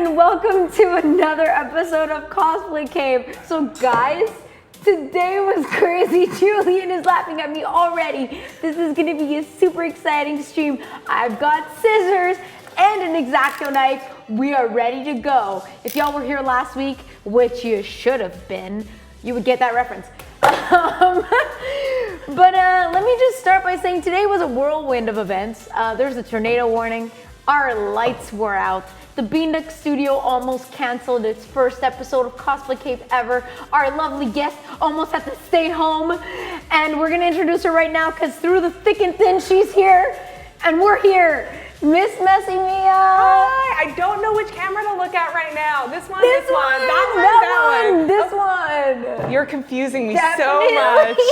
and welcome to another episode of Cosplay Cave. So guys, today was crazy. Julian is laughing at me already. This is gonna be a super exciting stream. I've got scissors and an X-Acto knife. We are ready to go. If y'all were here last week, which you should have been, you would get that reference. But let me just start by saying today was a whirlwind of events. There's a tornado warning. Our lights were out. The Beanduck Studio almost canceled its first episode of Cosplay Cave ever. Our lovely guest almost had to stay home. And we're gonna introduce her right now because through the thick and thin, she's here. And we're here. Miss Messy Mia. Hi, I don't know which camera to look at right now. This one, that one. This one. You're confusing me Definitely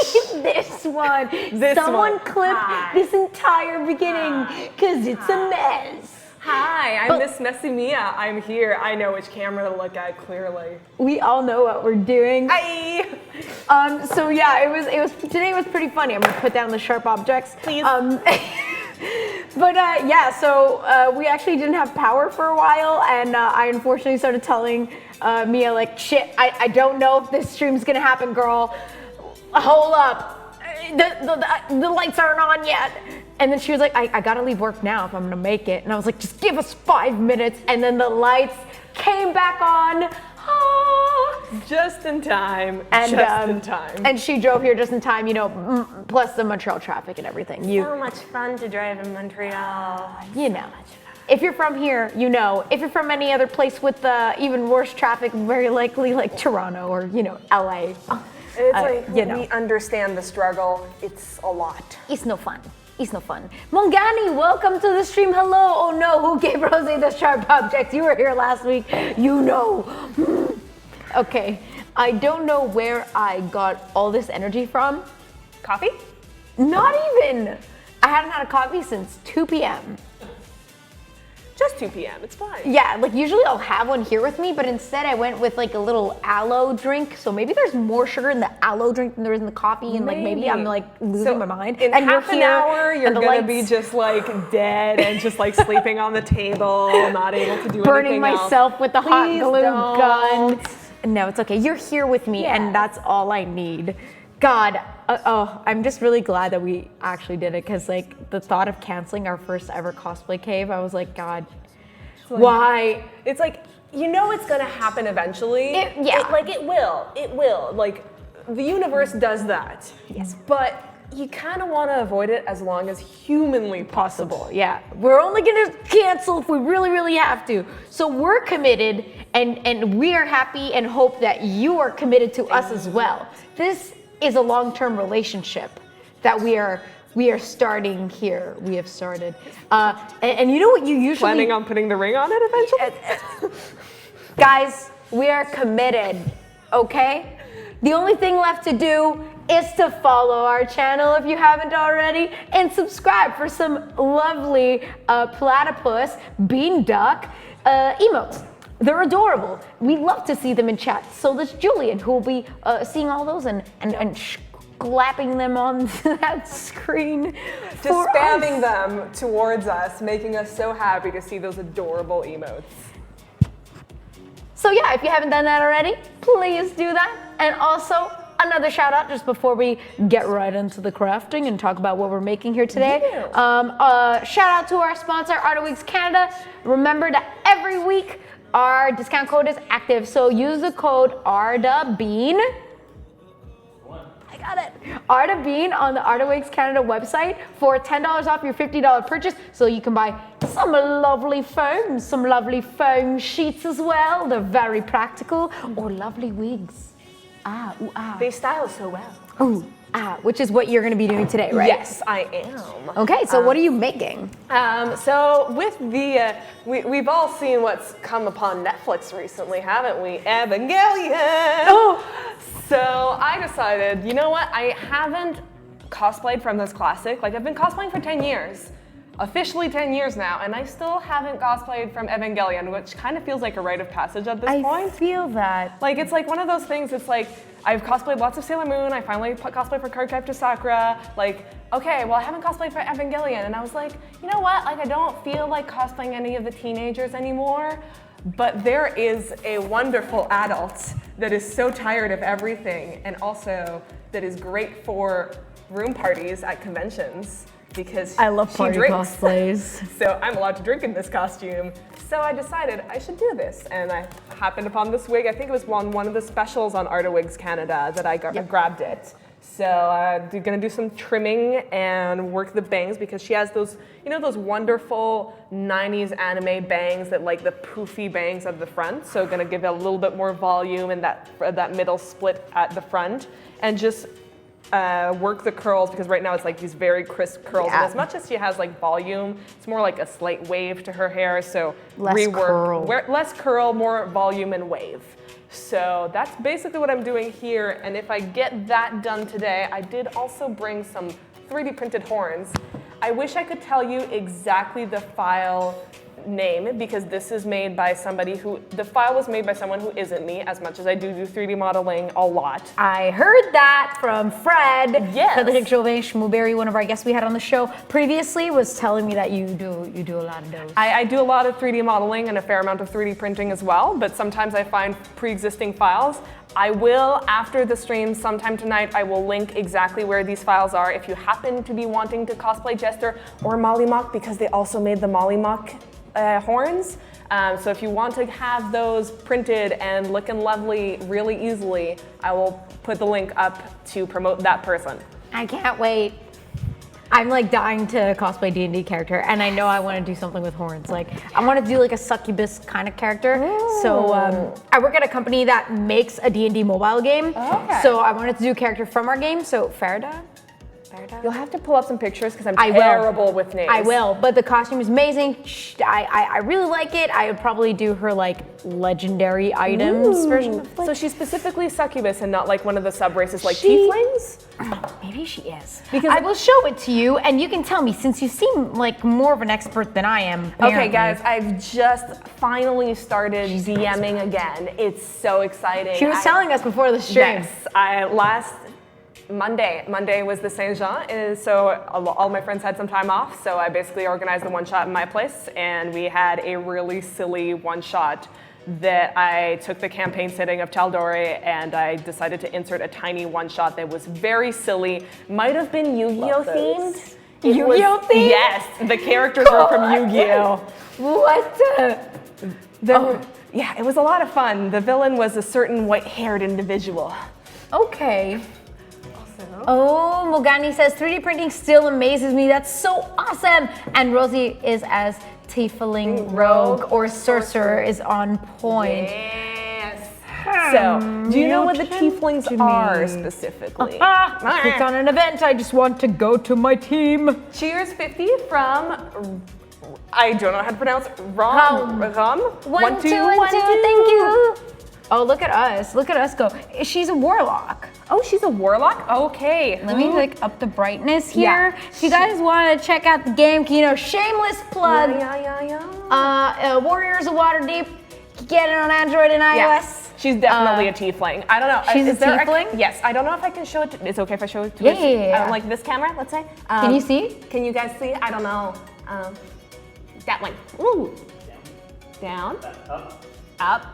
so much. This one. This Someone one. clip this entire beginning because it's a mess. Hi, I'm Miss Messy Mia. I'm here. I know which camera to look at clearly. We all know what we're doing. Hi. So yeah, it was today was pretty funny. I'm gonna put down the sharp objects. Please. But yeah, so we actually didn't have power for a while, and I unfortunately started telling Mia, like, shit, I don't know if this stream's gonna happen, girl. Hold up, the lights aren't on yet. And then she was like, I gotta leave work now if I'm gonna make it. And I was like, just give us 5 minutes. And then the lights came back on. Just in time. And, just in time. And she drove here just in time, you know, plus the Montreal traffic and everything. So much fun to drive in Montreal. You know, if you're from here, you know. If you're from any other place with even worse traffic, very likely like Toronto or, you know, LA. It's like, you know. we understand the struggle. It's a lot. It's no fun. It's no fun. Mongani, welcome to the stream. Hello. Oh no, who gave Rosie the sharp objects? You were here last week. You know. Okay, I don't know where I got all this energy from. Coffee? Not even. I hadn't had a coffee since 2 p.m. Just 2 p.m. It's fine. Yeah, like usually I'll have one here with me, but instead I went with like a little aloe drink. So maybe there's more sugar in the aloe drink than there is in the coffee, and like maybe I'm like losing my mind. In and half an hour, you're gonna be lights, just like dead and just like sleeping on the table, not able to do burning anything myself else. with the hot Please glue don't. gun. No, it's okay. You're here with me, and that's all I need. God, I'm just really glad that we actually did it, because like the thought of canceling our first ever cosplay cave, I was like, God, why? It's like, you know it's gonna happen eventually. It will. Like, the universe does that. Yes. But you kind of want to avoid it as long as humanly possible. Yeah, we're only gonna cancel if we really, really have to. So we're committed, and we are happy and hope that you are committed to us as well. This is a long-term relationship that we are starting here. We have started. And you know what you usually... Planning on putting the ring on it eventually? Guys, we are committed, okay? The only thing left to do is to follow our channel if you haven't already, and subscribe for some lovely platypus, beanduck emotes. They're adorable. We love to see them in chat. So there's Julian, who will be seeing all those and clapping them on that screen. Just spamming them towards us, making us so happy to see those adorable emotes. So yeah, if you haven't done that already, please do that. And also, another shout out just before we get right into the crafting and talk about what we're making here today. Shout out to our sponsor, Art of Weeks Canada. Remember that every week our discount code is active, so use the code ARDABEAN. I got it. ARDABEAN on the Art of Weeks Canada website for $10 off your $50 purchase, so you can buy some lovely foam sheets as well. They're very practical, or lovely wigs. They style so well. Ooh, which is what you're going to be doing today, right? Yes, I am. Okay, so what are you making? So with the, we've all seen what's come upon Netflix recently, haven't we? Evangelion! Oh! So I decided, you know what? I haven't cosplayed from this classic. Like, I've been cosplaying for 10 years. Officially 10 years now, and I still haven't cosplayed from Evangelion, which kind of feels like a rite of passage at this point. I feel that. Like, it's like one of those things, it's like, I've cosplayed lots of Sailor Moon, I finally cosplayed for Card Captor Sakura, like, okay, well I haven't cosplayed for Evangelion, and I was like, you know what, like I don't feel like cosplaying any of the teenagers anymore. But there is a wonderful adult that is so tired of everything and also that is great for room parties at conventions because I love she party drinks. cosplays. So I'm allowed to drink in this costume. So I decided I should do this, and I happened upon this wig. I think it was one of the specials on Art of Wigs Canada that I grabbed it. So I'm gonna do some trimming and work the bangs because she has those, you know, those wonderful 90s anime bangs that like the poofy bangs at the front. So gonna give it a little bit more volume and that middle split at the front, and just work the curls because right now it's like these very crisp curls. Yeah. And as much as she has like volume, it's more like a slight wave to her hair. So Less curl. less curl, more volume and wave. So that's basically what I'm doing here. And if I get that done today, I did also bring some 3D printed horns. I wish I could tell you exactly the file name because this is made by somebody the file was made by someone who isn't me, as much as I do 3D modeling a lot. I heard that from Fred. Yes. Frederick Chauvin Schmuberry, one of our guests we had on the show previously, was telling me that you do a lot of those. I do a lot of 3D modeling and a fair amount of 3D printing as well, but sometimes I find pre-existing files. I will, after the stream sometime tonight, I will link exactly where these files are if you happen to be wanting to cosplay Jester or Molly Mock, because they also made the Molly Mock horns. So if you want to have those printed and looking lovely really easily, I will put the link up to promote that person. I can't wait. I'm like dying to cosplay D&D character, and I know I want to do something with horns. Like I want to do like a succubus kind of character. Ooh. So I work at a company that makes a D&D mobile game. Okay. So I wanted to do a character from our game. So Farida. You'll have to pull up some pictures because I'm I will. terrible with names. I will, but the costume is amazing. I really like it. I would probably do her like legendary items version of So she's specifically succubus and not like one of the sub-races like tieflings? Maybe she is. Because I will show it to you and you can tell me, since you seem like more of an expert than I am. Okay apparently. guys, I've just finally started DMing again. It's so exciting. She was telling us before the stream. Yes, last Monday was the Saint Jean, so all my friends had some time off, so I basically organized the one shot in my place, and we had a really silly one shot that I took the campaign setting of Taldori and I decided to insert a tiny one shot that was very silly, might have been Yu-Gi-Oh themed. Yu-Gi-Oh themed? Yes, the characters were from Yu-Gi-Oh. What? Yeah, it was a lot of fun. The villain was a certain white-haired individual. Okay. Oh, Mogani says 3D printing still amazes me. That's so awesome. And Rosie is as Tiefling Rogue or Sorcerer is on point. Yes. So, do you know what the tieflings are specifically? Click on an event. I just want to go to my team. Cheers 50 from, I don't know how to pronounce, Rom. 1, 2, 1, 2, thank you. Oh, look at us. Look at us go. She's a warlock. Oh, she's a warlock? Okay. Let me like up the brightness here. Yeah. If you guys want to check out the game, you know, shameless plug. Warriors of Waterdeep. Get it on Android and iOS. Yeah. She's definitely a tiefling. I don't know. She's a tiefling? Yes. I don't know if I can show it. It's okay if I show it to Yeah. like this camera, let's say. Can you see? Can you guys see? I don't know. That one. Ooh. Down. Up.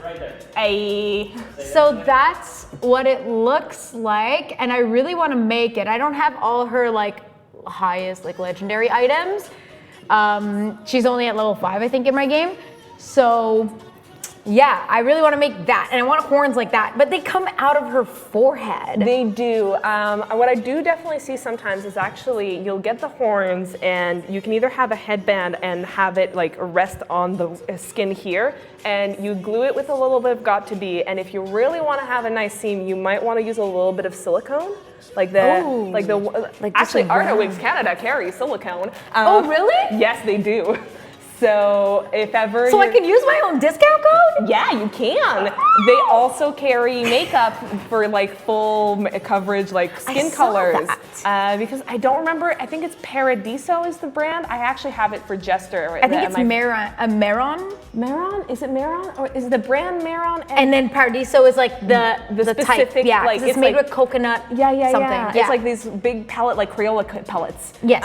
Right there. Ay. So that's what it looks like, and I really want to make it. I don't have all her like highest like legendary items. She's only at level 5, I think, in my game. So yeah, I really want to make that, and I want horns like that, but they come out of her forehead. They do. What I do definitely see sometimes is actually you'll get the horns, and you can either have a headband and have it like rest on the skin here, and you glue it with a little bit of got to be. And if you really want to have a nice seam, you might want to use a little bit of silicone, actually Art of Wigs Canada carries silicone. Oh really? Yes, they do. So if ever I can use my own discount code? Yeah, you can. They also carry makeup for like full coverage, like skin colors. Because I don't remember, I think it's Paradiso is the brand. I actually have it for Jester. I think it's Maron. Maron? Is it Maron? Or is the brand Maron? And then Paradiso is like the specific type. Yeah, like, it's made with coconut something. Yeah. It's like these big pellet, like Crayola pellets. Yes.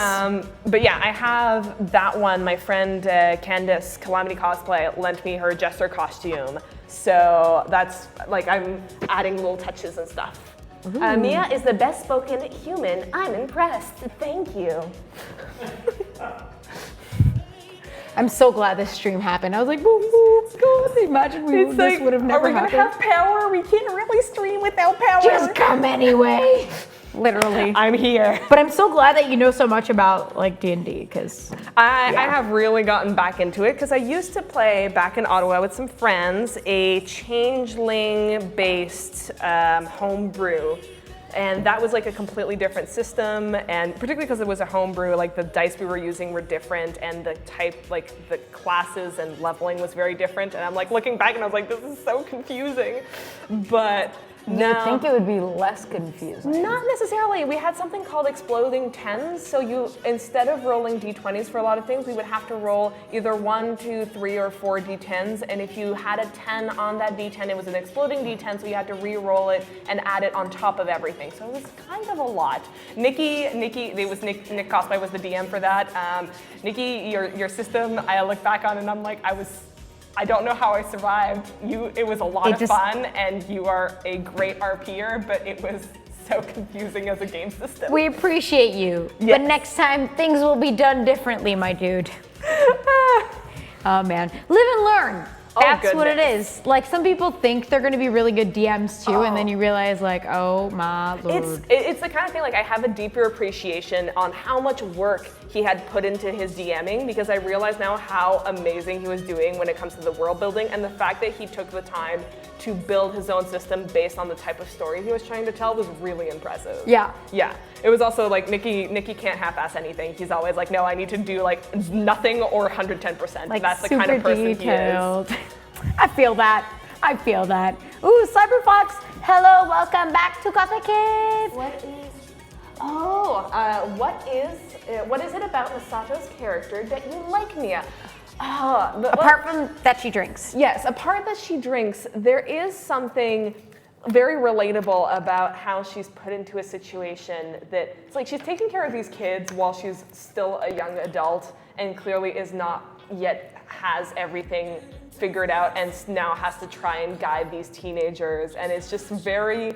But yeah, I have that one. My friend Candace Calamity Cosplay lent me her Jester costume. So that's like I'm adding little touches and stuff. Mia is the best spoken human. I'm impressed. Thank you. I'm so glad this stream happened. I was like, boom, boom, God, imagine this would have never happened. Are we gonna have power? We can't really stream without power. Just come anyway. Literally. I'm here. But I'm so glad that you know so much about like D&D because I have really gotten back into it because I used to play back in Ottawa with some friends a changeling-based homebrew. And that was like a completely different system, and particularly because it was a homebrew, like the dice we were using were different, and the type, like the classes and leveling was very different. And I'm like looking back, and I was like, this is so confusing. But you think it would be less confusing? Not necessarily. We had something called exploding tens. So you, instead of rolling d20s for a lot of things, we would have to roll either 1, 2, 3, or 4 d10s. And if you had a 10 on that d10, it was an exploding d10, so you had to re-roll it and add it on top of everything. So it was kind of a lot. Nikki, it was Nick Cosplay was the DM for that. Nikki, your system, I look back on and I'm like, I don't know how I survived. It was a lot of fun, and you are a great RPer, but it was so confusing as a game system. We appreciate you, yes. But next time things will be done differently, my dude. Oh man, live and learn. That's what it is. Like some people think they're going to be really good DMs too, and then you realize like, oh my lord. It's the kind of thing like I have a deeper appreciation on how much work he had put into his DMing, because I realize now how amazing he was doing when it comes to the world building, and the fact that he took the time to build his own system based on the type of story he was trying to tell was really impressive. Yeah. Yeah. It was also like Nikki can't half-ass anything. He's always like, no, I need to do like nothing or 110%. Like that's the kind of person detailed. he is. I feel that. Ooh, Cyberfox, hello, welcome back to Cosplay Kids. What is it about Misato's character that you like, Mia? Apart from that she drinks. Yes, apart that she drinks, there is something very relatable about how she's put into a situation that it's like she's taking care of these kids while she's still a young adult and clearly is not yet has everything figured out and now has to try and guide these teenagers, and it's just very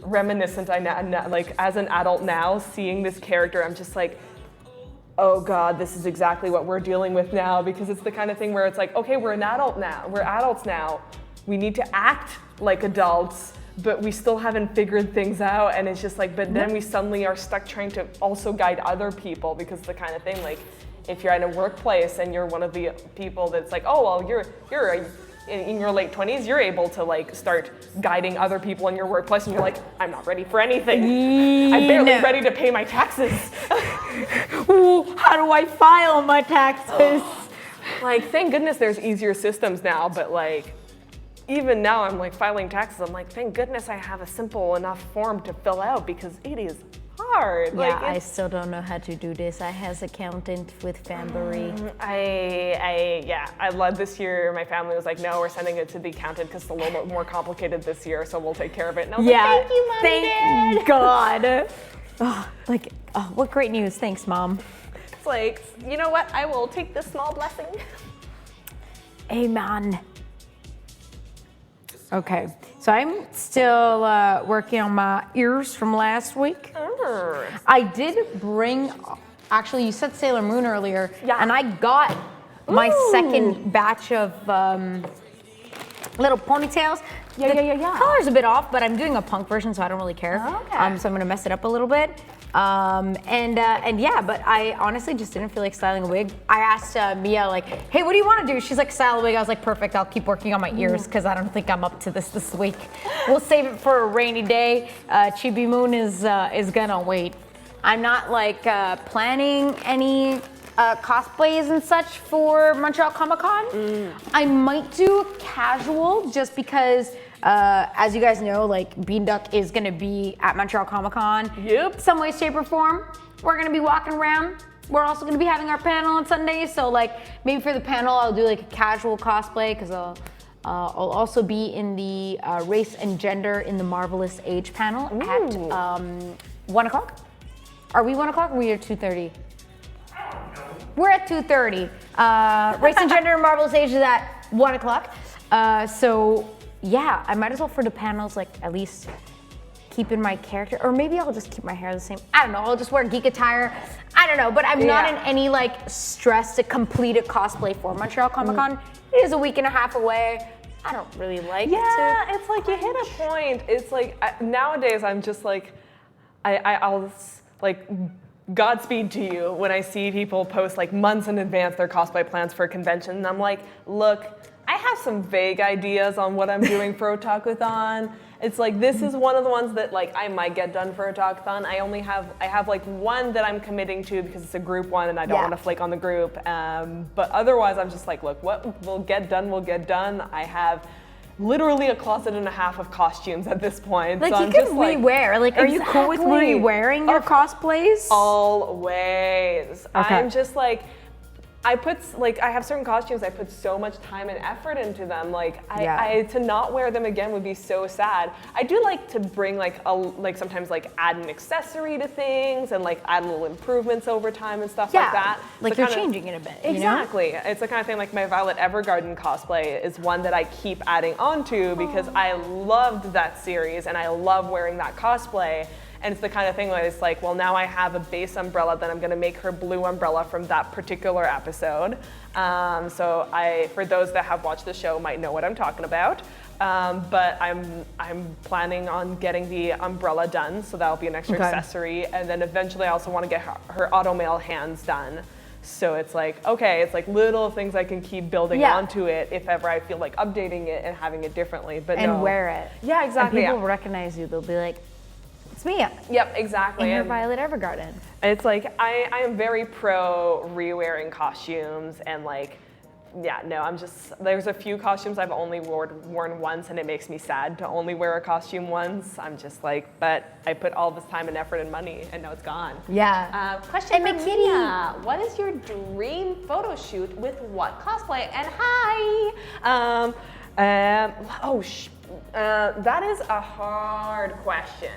reminiscent. Like as an adult now, seeing this character, I'm just like, oh God, this is exactly what we're dealing with now, because it's the kind of thing where it's like, okay, we're adults now. We need to act like adults, but we still haven't figured things out, and it's just like, but then we suddenly are stuck trying to also guide other people, because the kind of thing like, if you're in a workplace and you're one of the people that's like, oh, well, you're in your late 20s, you're able to like start guiding other people in your workplace, and you're like, I'm not ready for anything. I'm barely ready to pay my taxes. Ooh, how do I file my taxes? Like, thank goodness there's easier systems now, but like, even now I'm like filing taxes, I'm like, thank goodness I have a simple enough form to fill out, because it is hard. Yeah, like, I still don't know how to do this. I has accountant with Fambury. I led this year. My family was like, no, we're sending it to the accountant because it's a little bit more complicated this year, so we'll take care of it. And I was like, thank you, Mom and Dad. God. What great news. Thanks, Mom. It's like, you know what? I will take this small blessing. Amen. Okay, so I'm still working on my ears from last week. I did bring, actually you said Sailor Moon earlier, and I got my second batch of little ponytails. The color's a bit off, but I'm doing a punk version, so I don't really care. So I'm gonna mess it up a little bit. And yeah, but I honestly just didn't feel like styling a wig. I asked Mia like, hey, what do you want to do? She's like, style a wig. I was like, perfect, I'll keep working on my ears because I don't think I'm up to this week. We'll save it for a rainy day. Chibi Moon is gonna wait. I'm not like planning any cosplays and such for Montreal Comic Con. I might do casual just because as you guys know, like Beanduck is gonna be at Montreal Comic Con. Yep. Some way, shape, or form. We're gonna be walking around. We're also gonna be having our panel on Sunday. So like maybe for the panel, I'll do like a casual cosplay because I'll also be in the race and gender in the Marvelous Age panel at 1 o'clock. Are we 1 o'clock or are we at 2:30? we're at 2:30. Race and Gender and Marvelous Age is at 1 o'clock. So yeah, I might as well for the panels like at least keep in my character, or maybe I'll just keep my hair the same. I don't know. I'll just wear geek attire. I don't know, but I'm not in any like stress to complete a cosplay for Montreal Comic Con. It is a week and a half away. I don't really like Yeah, it's like you hit a point. It's like nowadays I'm just like, I'll like Godspeed to you when I see people post like months in advance their cosplay plans for a convention, and I'm like, look, I have some vague ideas on what I'm doing for Otakuthon. It's like this is one of the ones that like I might get done for Otakuthon. I have like one that I'm committing to because it's a group one and I don't want to flake on the group. But otherwise I'm just like, look, what will get done will get done. I have literally a closet and a half of costumes at this point. Like so you I'm can just like, rewear. Like, are you cool with re-wearing your cosplays? Always. Okay. I'm just like, I have certain costumes I put so much time and effort into them. Like I to not wear them again would be so sad. I do like to bring like sometimes like add an accessory to things and like add little improvements over time and stuff like that. Like you're changing it a bit. Exactly. You know? It's the kind of thing like my Violet Evergarden cosplay is one that I keep adding onto because I loved that series and I love wearing that cosplay. And it's the kind of thing where it's like, well, now I have a base umbrella, then I'm going to make her blue umbrella from that particular episode. So for those that have watched the show might know what I'm talking about. But I'm planning on getting the umbrella done, so that'll be an extra accessory. And then eventually I also want to get her automail hands done. So it's like, okay, it's like little things I can keep building onto it if ever I feel like updating it and having it differently. But and wear it. Yeah, exactly. And people recognize you. They'll be like, it's me. Yep, exactly. In your Violet Evergarden. It's like, I am very pro re-wearing costumes and like, yeah, no, there's a few costumes I've only worn once and it makes me sad to only wear a costume once. I'm just like, but I put all this time and effort and money and now it's gone. Yeah. Question for Mia. What is your dream photo shoot with what cosplay? And hi. That is a hard question.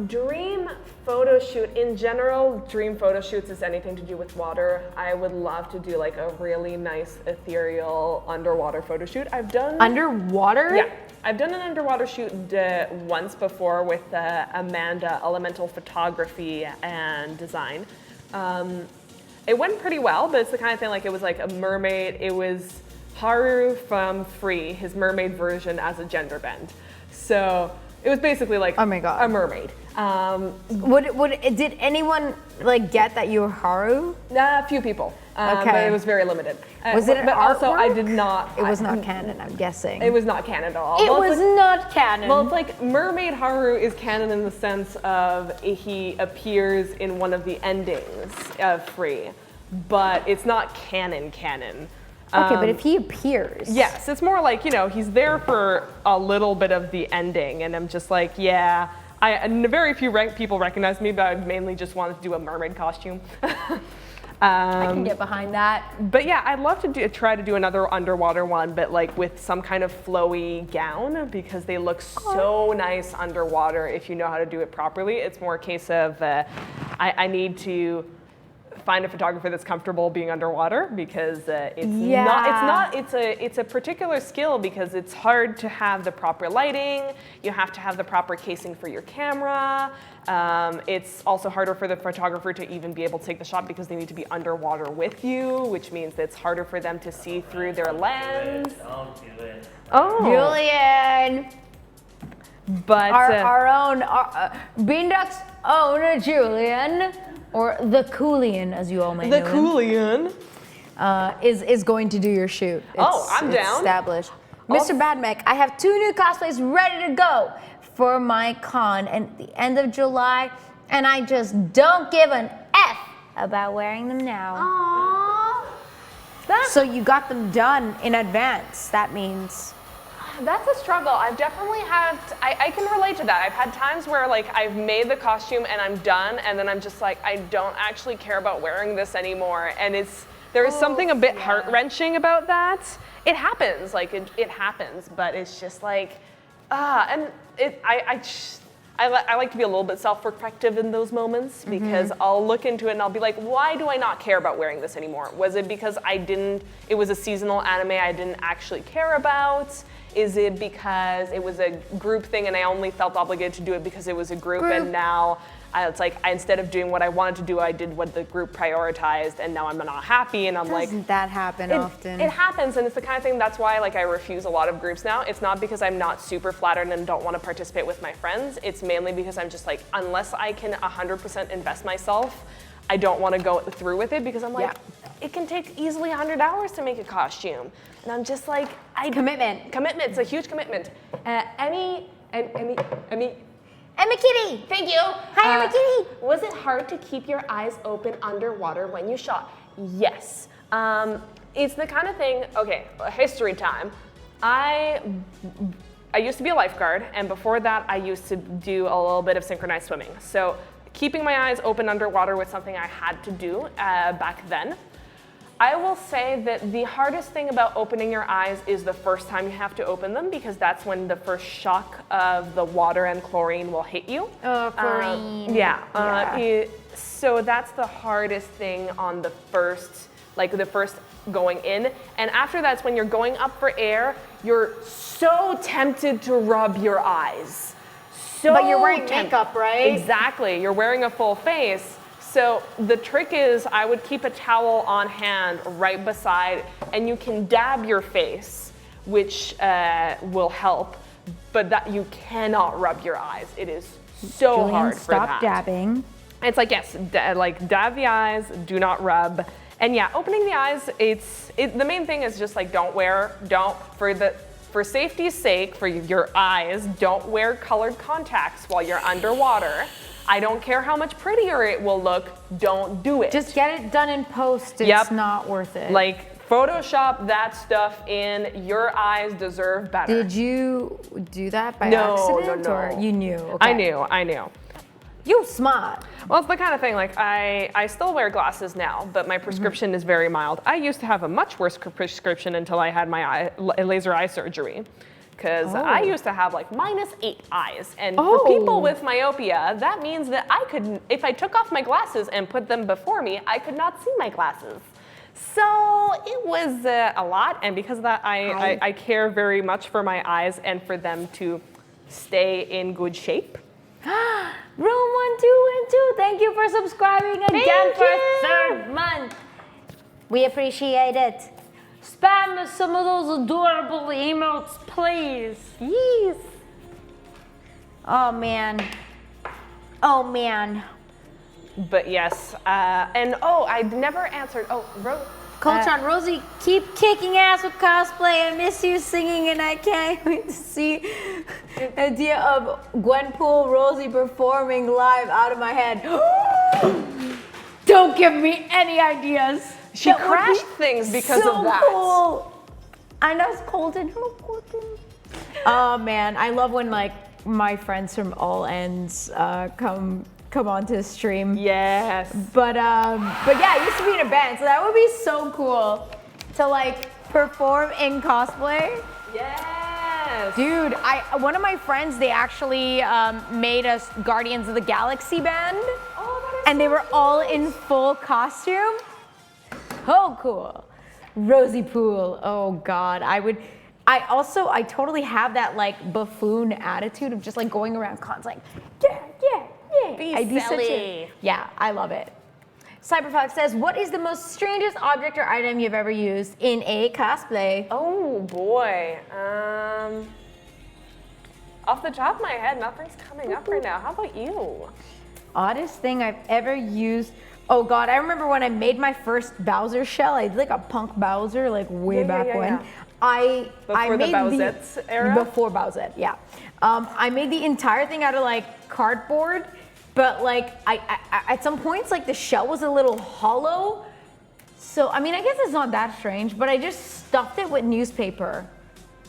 Dream photo shoot, in general, dream photo shoots is anything to do with water. I would love to do like a really nice ethereal underwater photo shoot. I've done... Underwater? Yeah. I've done an underwater shoot once before with Amanda, Elemental Photography and Design. It went pretty well, but it's the kind of thing like it was like a mermaid. It was Haru from Free, his mermaid version as a gender bend. So it was basically like a mermaid. Did anyone like get that you were Haru? A few people, but it was very limited. Was it an But also, artwork? I did not. It was not canon, I'm guessing. It was not canon at all. It was not canon. Well, it's like Mermaid Haru is canon in the sense of he appears in one of the endings of Free, but it's not canon. Okay, but if he appears. Yes, it's more like, he's there for a little bit of the ending, and I'm just like, yeah. And very few people recognize me, but I mainly just wanted to do a mermaid costume. I can get behind that. But yeah, I'd love to try to do another underwater one, but like with some kind of flowy gown, because they look so nice underwater if you know how to do it properly. It's more a case of I need to find a photographer that's comfortable being underwater because it's a particular skill because it's hard to have the proper lighting. You have to have the proper casing for your camera. It's also harder for the photographer to even be able to take the shot because they need to be underwater with you, which means that it's harder for them to see through their lens. Don't do it. Oh, Julian. But our own Beanduck's own Julian. Or the Coolian, as you all may know him. The Coolian. Is going to do your shoot. I'm down. Established. Mr. Badmech, I have 2 new cosplays ready to go for my con at the end of July, and I just don't give an F about wearing them now. Aww. So you got them done in advance. That means... That's a struggle. I've definitely had, I can relate to that. I've had times where like I've made the costume and I'm done and then I'm just like, I don't actually care about wearing this anymore. And there is something a bit heart-wrenching about that. It happens, like it happens, but it's just like, I like to be a little bit self-reflective in those moments because I'll look into it and I'll be like, why do I not care about wearing this anymore? Was it because it was a seasonal anime I didn't actually care about? Is it because it was a group thing and I only felt obligated to do it because it was a group. And now it's like instead of doing what I wanted to do, I did what the group prioritized and now I'm not happy and I'm like. Doesn't that happen often? It happens and it's the kind of thing that's why like I refuse a lot of groups now. It's not because I'm not super flattered and don't want to participate with my friends. It's mainly because I'm just like, unless I can 100% invest myself, I don't want to go through with it because I'm like, it can take easily 100 hours to make a costume. And I'm just like, Commitment. Commitment, it's a huge commitment. Emmy Kitty. Thank you. Hi, Emmy Kitty. Was it hard to keep your eyes open underwater when you shot? Yes. It's the kind of thing, okay, history time. I used to be a lifeguard, and before that, I used to do a little bit of synchronized swimming. So keeping my eyes open underwater was something I had to do back then. I will say that the hardest thing about opening your eyes is the first time you have to open them because that's when the first shock of the water and chlorine will hit you. Oh, chlorine. So that's the hardest thing on the first going in. And after that's when you're going up for air, you're so tempted to rub your eyes. But you're wearing makeup, right? Exactly, you're wearing a full face. So the trick is I would keep a towel on hand right beside, and you can dab your face, which will help, but that you cannot rub your eyes. It is so Julian, hard for that. stop dabbing. It's like, yes, like dab the eyes, do not rub. And yeah, opening the eyes, the main thing is just like for safety's sake, for your eyes, don't wear colored contacts while you're underwater. I don't care how much prettier it will look, don't do it. Just get it done in post, it's not worth it. Like, Photoshop that stuff in, your eyes deserve better. Did you do that by accident? No. Or you knew? Okay. I knew. You smart. Well, it's the kind of thing, like, I still wear glasses now, but my prescription is very mild. I used to have a much worse prescription until I had my laser eye surgery. Because I used to have like -8 eyes. And for people with myopia, that means that I could, if I took off my glasses and put them before me, I could not see my glasses. So it was a lot. And because of that, I care very much for my eyes and for them to stay in good shape. Room 1212, thank you for subscribing again for a third month. We appreciate it. Spam some of those adorable emotes, please. Yes. Oh man. But yes, and I never answered. Coltron, Rosie, keep kicking ass with cosplay. I miss you singing, and I can't wait to see the idea of Gwenpool Rosie performing live out of my head. Don't give me any ideas. She crashed things because of that. Cool. I know it's Colton. Hello, Colton. Oh man, I love when like my friends from all ends come onto the stream. Yes. But yeah, I used to be in a band, so that would be so cool to like perform in cosplay. Yes. Dude, one of my friends, they actually made us Guardians of the Galaxy band. And they were all in full costume. Oh, cool. Rosie Pool. Oh God. I totally have that like buffoon attitude of just like going around cons like, yeah. Be silly. Yeah, I love it. Cyberfox says, what is the most strangest object or item you've ever used in a cosplay? Oh boy. Off the top of my head, nothing's coming up right now. How about you? Oddest thing I've ever used. Oh God, I remember when I made my first Bowser shell. I did like a punk Bowser, like way back when. I made the Bowsettes era? Before Bowsette, yeah. I made the entire thing out of like cardboard, but like I at some points like the shell was a little hollow. So I mean, I guess it's not that strange, but I just stuffed it with newspaper.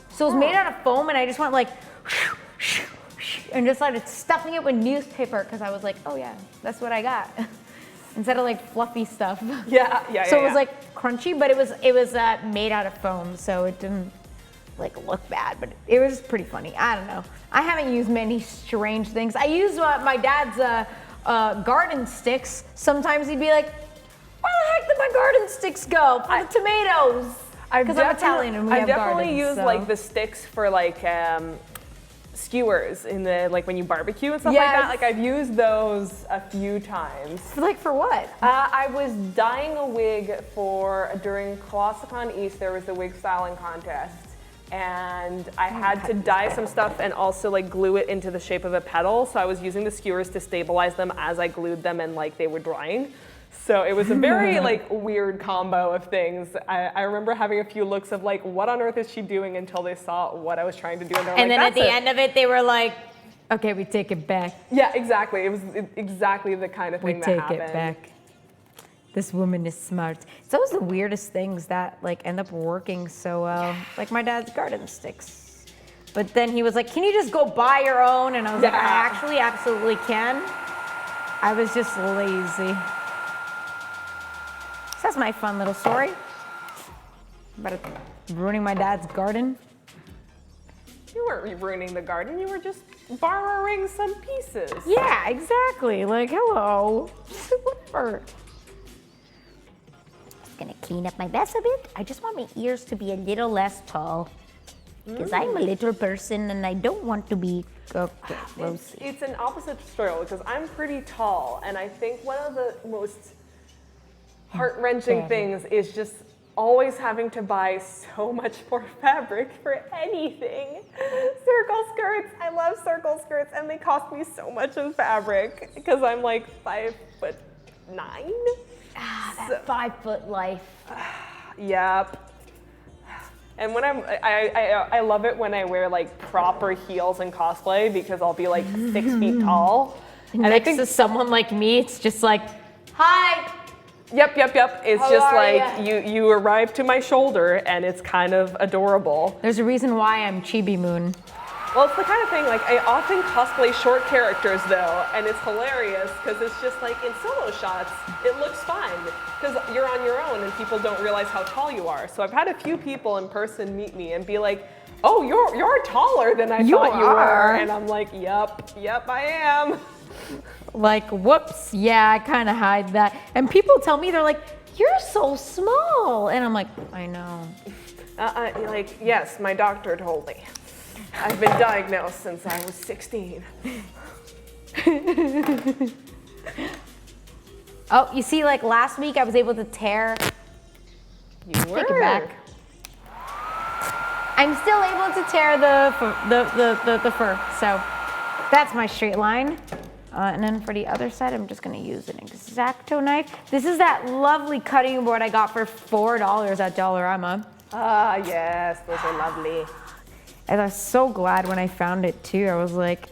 So it was made out of foam, and I just went like, and just started stuffing it with newspaper because I was like, oh yeah, that's what I got. Instead of like fluffy stuff. Yeah. So it was like crunchy, but it was made out of foam, so it didn't like look bad, but it was pretty funny. I don't know. I haven't used many strange things. I use my dad's garden sticks. Sometimes he'd be like, where the heck did my garden sticks go? For the tomatoes. Because I'm Italian and we have gardens. I've definitely used like the sticks for like skewers in the like when you barbecue and stuff like that. Like I've used those a few times. Like for what? I was dyeing a wig during Silicone East. There was the wig styling contest, and I had to dye some stuff and also like glue it into the shape of a petal. So I was using the skewers to stabilize them as I glued them and like they were drying. So it was a very like weird combo of things. I remember having a few looks of like, what on earth is she doing, until they saw what I was trying to do. And then at the end of it, they were like, okay, we take it back. Yeah, exactly. It was exactly the kind of thing that happened. We take it back. This woman is smart. It's always the weirdest things that like end up working so well. Like my dad's garden sticks. But then he was like, can you just go buy your own? And I was like, I actually absolutely can. I was just lazy. That's my fun little story about ruining my dad's garden. You weren't ruining the garden, you were just borrowing some pieces. Yeah, exactly. Like, hello. Whatever. Just gonna clean up my mess a bit. I just want my ears to be a little less tall. Because I'm a little person and I don't want to be gross. It's an opposite story because I'm pretty tall, and I think one of the most heart-wrenching things is just always having to buy so much more fabric for anything. Circle skirts, I love circle skirts, and they cost me so much in fabric because I'm like 5'9". That 5-foot life. Yep. And when I love it when I wear like proper heels in cosplay because I'll be like 6 feet tall. And next to someone like me, it's just like, hi. Yep. It's just like you arrive to my shoulder and it's kind of adorable. There's a reason why I'm Chibi Moon. Well, it's the kind of thing, like I often cosplay short characters though, and it's hilarious because it's just like in solo shots, it looks fine because you're on your own and people don't realize how tall you are. So I've had a few people in person meet me and be like, oh, you're taller than I thought you were. And I'm like, yep, I am. Like, whoops, yeah, I kind of hide that. And people tell me, they're like, you're so small. And I'm like, I know. Like, yes, my doctor told me. I've been diagnosed since I was 16. Oh, you see, like last week I was able to tear. You were. Take it back. I'm still able to tear the fur, so that's my straight line. And then for the other side, I'm just gonna use an X-Acto knife. This is that lovely cutting board I got for $4 at Dollarama. Ah, yes, those are lovely. And I was so glad when I found it too. I was like,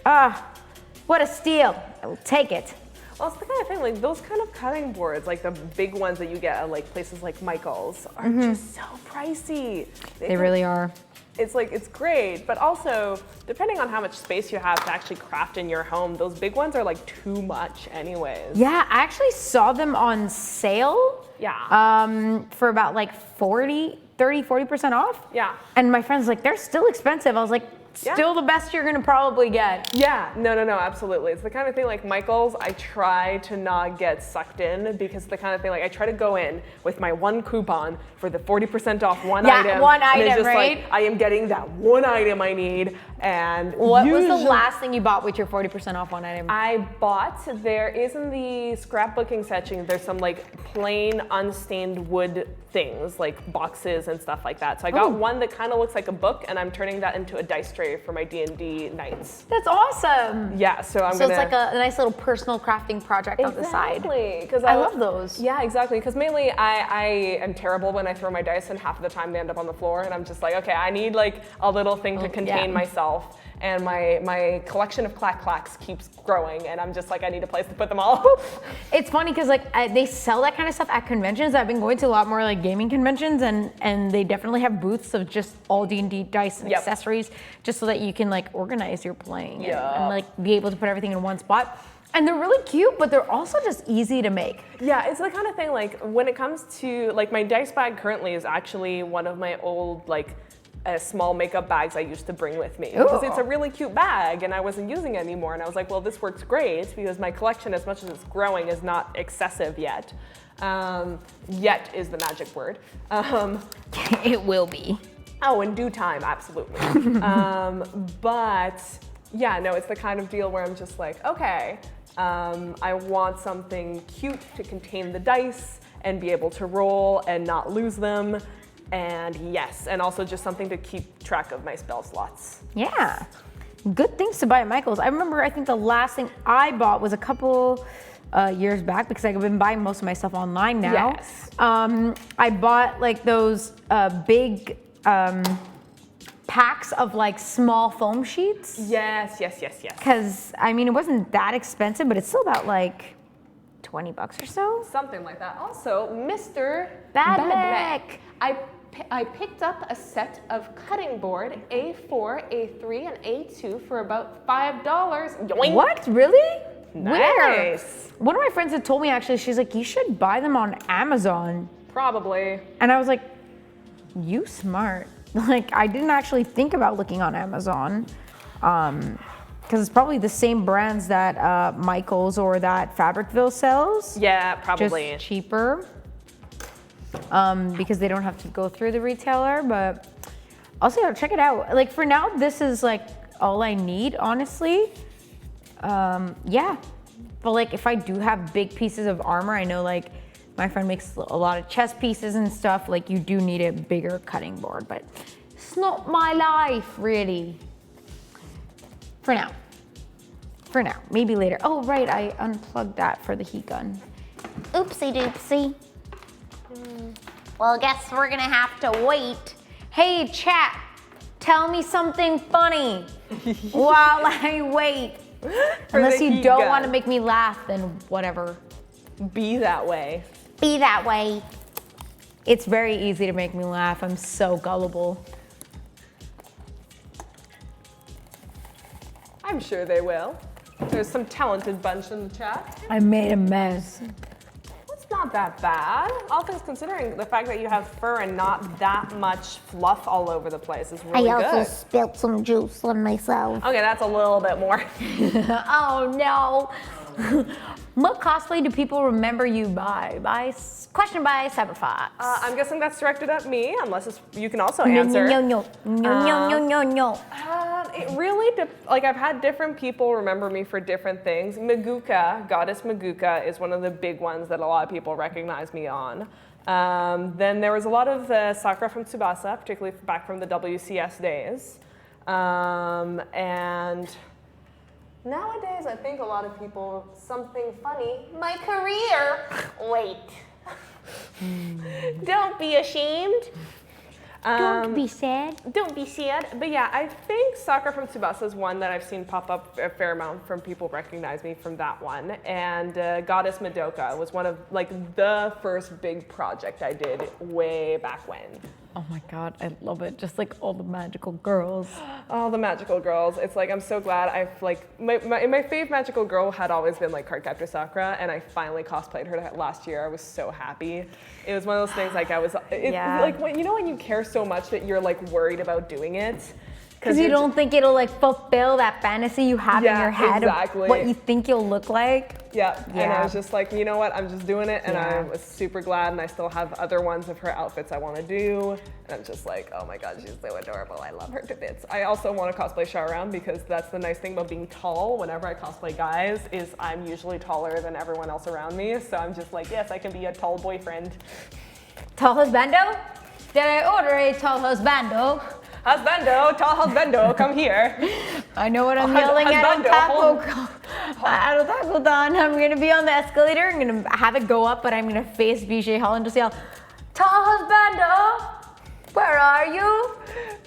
what a steal. I will take it. Well, it's the kind of thing, like those kind of cutting boards, like the big ones that you get at like places like Michael's are just so pricey. They really are. It's like, it's great, but also depending on how much space you have to actually craft in your home, those big ones are like too much anyways. Yeah, I actually saw them on sale. Yeah. For about like 40% off. Yeah. And my friend's like, they're still expensive. I was like, still the best you're gonna probably get. Yeah, no, absolutely. It's the kind of thing like Michael's, I try to not get sucked in because the kind of thing like I try to go in with my one coupon for the 40% off one item. Yeah, one item, and it's just right? like, I am getting that one item I need. And what was the last thing you bought with your 40% off one item? I bought, there is in the scrapbooking section, there's some like plain unstained wood things like boxes and stuff like that. So I got one that kind of looks like a book and I'm turning that into a dice tray for my D&D nights. That's awesome. Yeah, so it's like a nice little personal crafting project on the side. Exactly, because I love those. Yeah, exactly, because mainly I am terrible when I throw my dice and half of the time they end up on the floor and I'm just like, okay, I need like a little thing to contain myself. And my collection of clack-clacks keeps growing and I'm just like, I need a place to put them all. It's funny because like they sell that kind of stuff at conventions. I've been going to a lot more like gaming conventions and they definitely have booths of just all D&D dice and accessories just so that you can like organize your playing and like be able to put everything in one spot. And they're really cute, but they're also just easy to make. Yeah, it's the kind of thing like when it comes to like my dice bag currently is actually one of my old like small makeup bags I used to bring with me. Because it's a really cute bag and I wasn't using it anymore. And I was like, well, this works great because my collection, as much as it's growing, is not excessive yet. Yet is the magic word. It will be. Oh, in due time, absolutely. But yeah, no, it's the kind of deal where I'm just like, okay, I want something cute to contain the dice and be able to roll and not lose them. And yes, and also just something to keep track of my spell slots. Yeah, good things to buy at Michael's. I remember, I think the last thing I bought was a couple years back because I've been buying most of my stuff online now. Yes. I bought like those big packs of like small foam sheets. Yes. Because I mean, it wasn't that expensive, but it's still about like $20 or so. Something like that. Also, Mr. Badneck. I picked up a set of cutting board, A4, A3, and A2 for about $5. Yoink. What? Really? Nice. Where? One of my friends had told me actually, she's like, you should buy them on Amazon. Probably. And I was like, you smart. Like, I didn't actually think about looking on Amazon. Because it's probably the same brands that Michael's or that Fabricville sells. Yeah, probably. Just cheaper. Because they don't have to go through the retailer, but also check it out. Like for now, this is like all I need, honestly. Yeah, but like if I do have big pieces of armor, I know like my friend makes a lot of chest pieces and stuff. Like you do need a bigger cutting board, but it's not my life really. For now, maybe later. Oh right, I unplugged that for the heat gun. Oopsie doopsie. Well, I guess we're gonna have to wait. Hey, chat, tell me something funny while I wait. Unless you don't want to make me laugh, then whatever. Be that way. Be that way. It's very easy to make me laugh. I'm so gullible. I'm sure they will. There's some talented bunch in the chat. I made a mess. Not that bad. All things considering, the fact that you have fur and not that much fluff all over the place is really good. I also spilled some juice on myself. Okay, that's a little bit more. Oh no. What cosplay do people remember you by? Question by Cyberfox. I'm guessing that's directed at me, unless you can also answer. No. It really, like I've had different people remember me for different things. Maguka, Goddess Maguka, is one of the big ones that a lot of people recognize me on. Then there was a lot of Sakura from Tsubasa, particularly back from the WCS days. And nowadays, I think a lot of people, something funny, my career. Wait. Don't be ashamed. Don't be sad. Don't be sad. But yeah, I think Sakura from Tsubasa is one that I've seen pop up a fair amount from people recognize me from that one. And Goddess Madoka was one of like the first big project I did way back when. Oh my god, I love it. Just like all the magical girls. All the magical girls. It's like I'm so glad I've like my fave magical girl had always been like Cardcaptor Sakura, and I finally cosplayed her last year. I was so happy. It was one of those things like like when you care so much that you're like worried about doing it. Because you don't think it'll like fulfill that fantasy you have in your head of what you think you'll look like. Yeah, and I was just like, you know what, I'm just doing it, and I was super glad, and I still have other ones of her outfits I want to do, and I'm just like, oh my god, she's so adorable, I love her to bits. I also want to cosplay Shaoran because that's the nice thing about being tall. Whenever I cosplay guys, is I'm usually taller than everyone else around me, so I'm just like, yes, I can be a tall boyfriend. Tall husbando? Did I order a tall husbando? Husbando, tall husbando, come here. I know what I'm yelling at on Taco Don. I'm gonna be on the escalator. I'm gonna have it go up, but I'm gonna face BJ Hall and just yell, "Tall husbando, where are you?"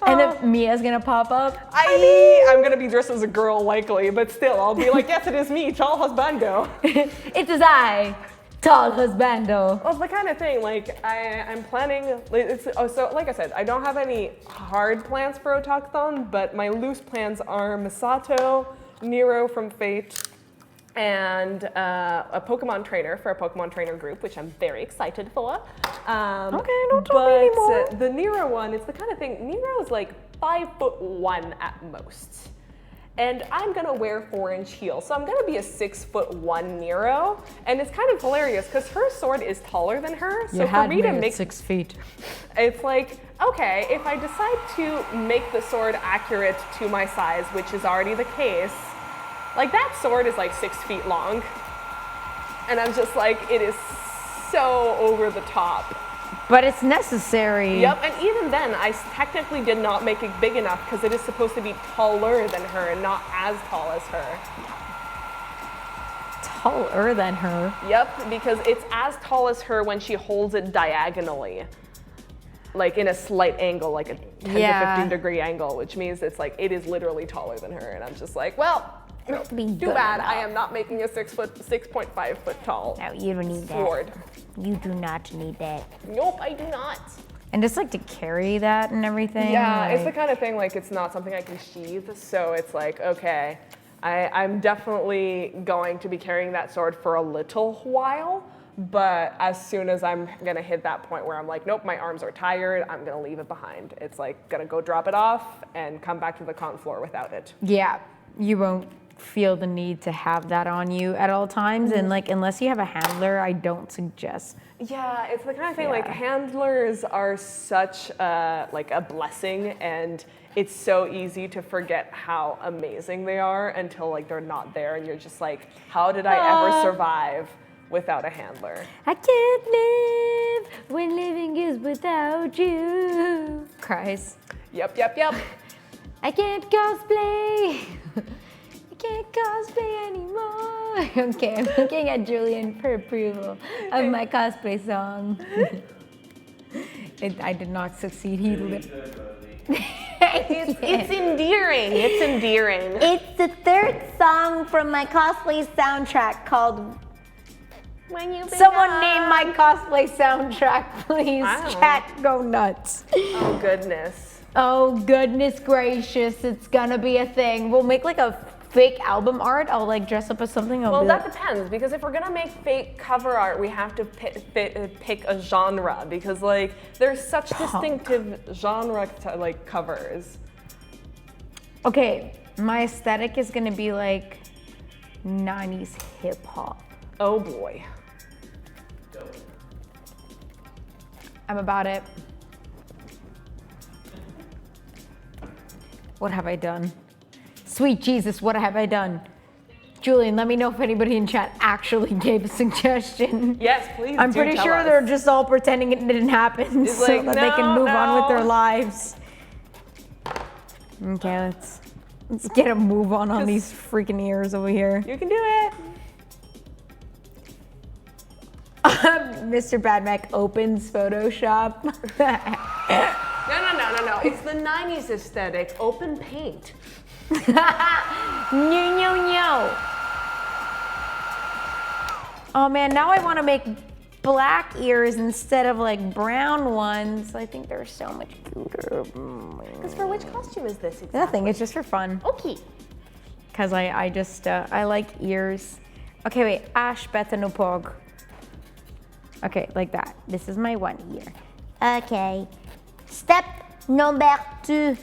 And then Mia's gonna pop up. I'm gonna be dressed as a girl likely, but still, I'll be like, yes, it is me, tall husbando. It is I. Tall husbando. Well, it's the kind of thing, like, I'm planning, so like I said, I don't have any hard plans for Otakuthon, but my loose plans are Misato, Nero from Fate, and a Pokemon trainer for a Pokemon trainer group, which I'm very excited for. Okay, don't tell me anymore. The Nero one, it's the kind of thing, Nero is like 5'1" at most. And I'm gonna wear 4-inch heels, so I'm gonna be a 6'1" Nero. And it's kind of hilarious because her sword is taller than her. So for me to make 6 feet. it's like, okay, if I decide to make the sword accurate to my size, which is already the case, like that sword is like 6 feet long. And I'm just like, it is so over the top. But it's necessary. Yep, and even then, I technically did not make it big enough because it is supposed to be taller than her and not as tall as her. Taller than her. Yep, because it's as tall as her when she holds it diagonally. Like in a slight angle, like a 10 to 15 degree angle, which means it's like, it is literally taller than her. And I'm just like, well, too bad I am not making a 6.5 foot tall No, you don't need sword. that. You do not need that. Nope, I do not. And just like to carry that and everything. Yeah, it's the like- kind of thing like it's not something I can sheathe, so it's like, okay, I'm definitely going to be carrying that sword for a little while, but as soon as I'm gonna hit that point where I'm like, nope, my arms are tired, I'm gonna leave it behind. It's like gonna go drop it off and come back to the con floor without it. Yeah, you won't feel the need to have that on you at all times. And like, unless you have a handler, I don't suggest. Yeah, it's the kind of thing like handlers are such like a blessing, and it's so easy to forget how amazing they are until like they're not there, and you're just like, how did I ever survive without a handler? I can't live when living is without you. Cries. Yep, yep, yep. I can't cosplay. I can't cosplay anymore. Okay, I'm looking at Julian for approval of my cosplay song. I did not succeed. He It's endearing. It's endearing. It's the third song from my cosplay soundtrack called When you Someone name my cosplay soundtrack, please. Wow. Chat, go nuts. Oh goodness. Oh goodness gracious, it's gonna be a thing. We'll make like a fake album art. I'll like dress up as something. I'll Well, be that like, depends, because if we're gonna make fake cover art, we have to pick a genre, because like there's such distinctive genre like covers. okay, my aesthetic is gonna be like 90s hip hop. Oh boy. I'm about it. What have I done? Sweet Jesus, what have I done? Julian, let me know if anybody in chat actually gave a suggestion. Yes, please. I'm do pretty tell sure us. they're just all pretending it didn't happen It's so like, that they can move on with their no. lives. Okay, let's get a move on these freaking ears over here. You can do it. Mr. Badmac opens Photoshop. No. It's the 90s aesthetic. Open paint. No. Oh man, now I want to make black ears instead of like brown ones. I think they're so much cuter. Because for which costume is this exactly? Nothing, it's just for fun. Okay. Because I just, I like ears. Okay, wait, Ash Betanupog. Okay, like that. This is my one ear. Okay. Step number 2.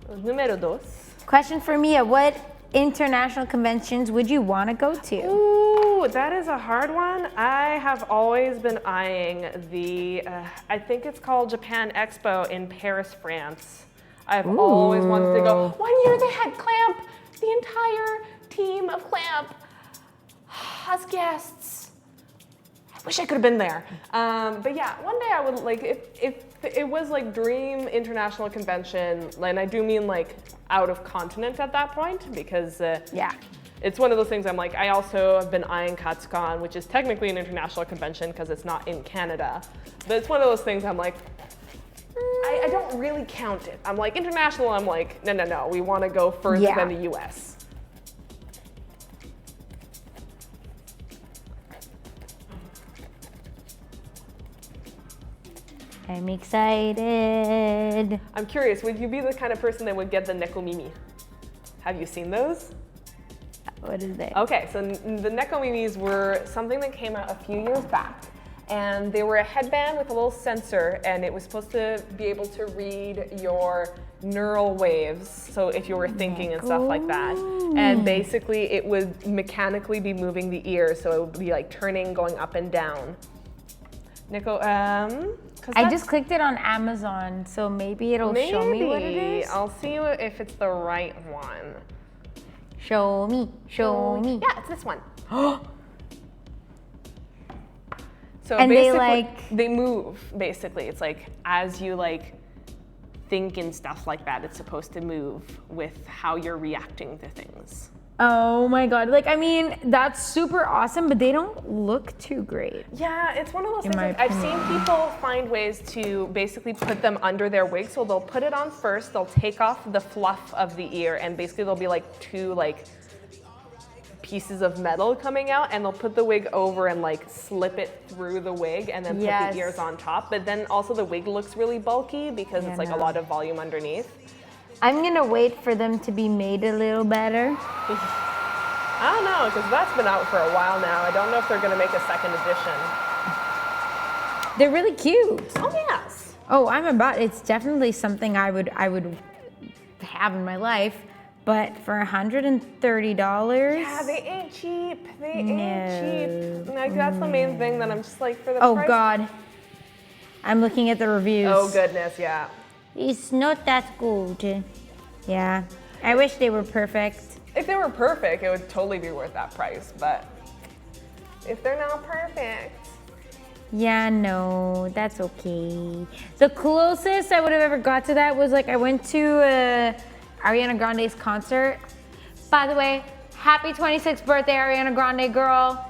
Número dos. Question for Mia, what international conventions would you want to go to? Ooh, that is a hard one. I have always been eyeing the, I think it's called Japan Expo in Paris, France. I've always wanted to go. One year they had Clamp, the entire team of Clamp as guests. I wish I could have been there. But yeah, one day I would like, if it was like dream international convention, and I do mean like out of continent at that point, because Yeah. it's one of those things I'm like, I also have been eyeing Katsucon, which is technically an international convention because it's not in Canada. But it's one of those things I'm like, I don't really count it. I'm like, international, I'm like, no, we want to go further Yeah. than the US. I'm excited. I'm curious, would you be the kind of person that would get the Nekomimi? Have you seen those? What is it? Okay, so the Nekomimis were something that came out a few years back. And they were a headband with a little sensor, and it was supposed to be able to read your neural waves. So if you were thinking and stuff like that. And basically it would mechanically be moving the ears, so it would be like turning, going up and down. Nico, I just clicked it on Amazon, so maybe it'll show me what it is. I'll see if it's the right one. Show me, show me. Yeah, it's this one. So And basically, they move, basically. It's like, as you like think and stuff like that, it's supposed to move with how you're reacting to things. Oh my God. Like, I mean, that's super awesome, but they don't look too great. Yeah, it's one of those In things. my Like, I've seen people find ways to basically put them under their wig. So they'll put it on first, they'll take off the fluff of the ear, and basically there'll be like two like pieces of metal coming out, and they'll put the wig over and like slip it through the wig and then put the ears on top. But then also the wig looks really bulky because it's like a lot of volume underneath. I'm gonna wait for them to be made a little better. I don't know, because that's been out for a while now. I don't know if they're gonna make a second edition. They're really cute. Oh yes. Oh, it's definitely something I would have in my life. But for $130. Yeah, they ain't cheap. They ain't cheap. Like, that's the main thing that I'm just like, for the Oh price. God. I'm looking at the reviews. Oh goodness, yeah. It's not that good. Yeah. I wish they were perfect. If they were perfect, it would totally be worth that price. But if they're not perfect. Yeah, no, that's okay. The closest I would have ever got to that was like I went to Ariana Grande's concert. By the way, happy 26th birthday, Ariana Grande girl.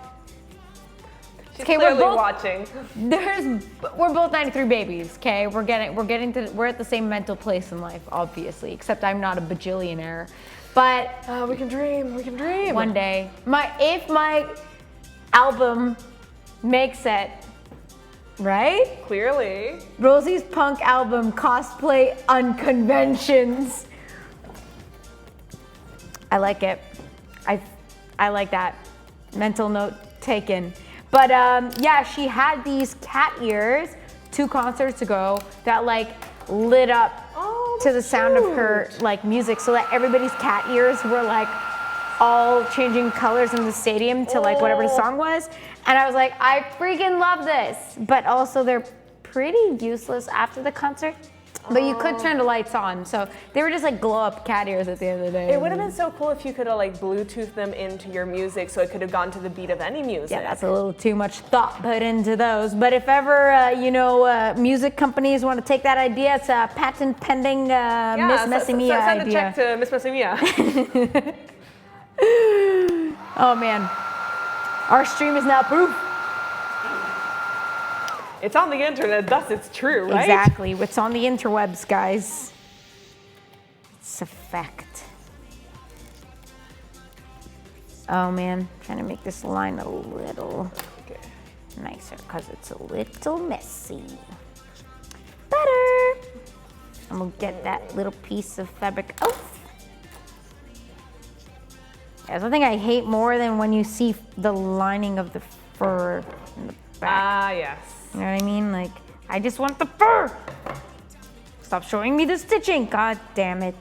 She's clearly watching. We're both 93 babies, okay? We're at the same mental place in life, obviously, except I'm not a bajillionaire. But we can dream, we can dream. one day, if my album makes it, right? Clearly. Rosie's punk album, Cosplay Unconventions. I like it. I like that. Mental note taken. But yeah, she had these cat ears 2 concerts ago that like lit up to the sound of her like music, so that everybody's cat ears were like all changing colors in the stadium to like whatever the song was. And I was like, I freaking love this. But also they're pretty useless after the concert. But you could turn the lights on, so they were just like glow up cat ears at the end of the day. It would have been so cool if you could have like Bluetooth them into your music, so it could have gone to the beat of any music. Yeah, that's a little too much thought put into those. But if ever, music companies want to take that idea, it's a patent pending Miss Messy Mia send idea. a check to Miss Messy Mia. Oh man, our stream is now proof. It's on the internet, thus it's true, right? Exactly, it's on the interwebs, guys. It's a fact. Oh man, trying to make this line a little nicer because it's a little messy. Better. I'm gonna get that little piece of fabric off. There's something I hate more than when you see the lining of the fur in the back. Ah, yes. You know what I mean? Like, I just want the fur. Stop showing me the stitching. God damn it.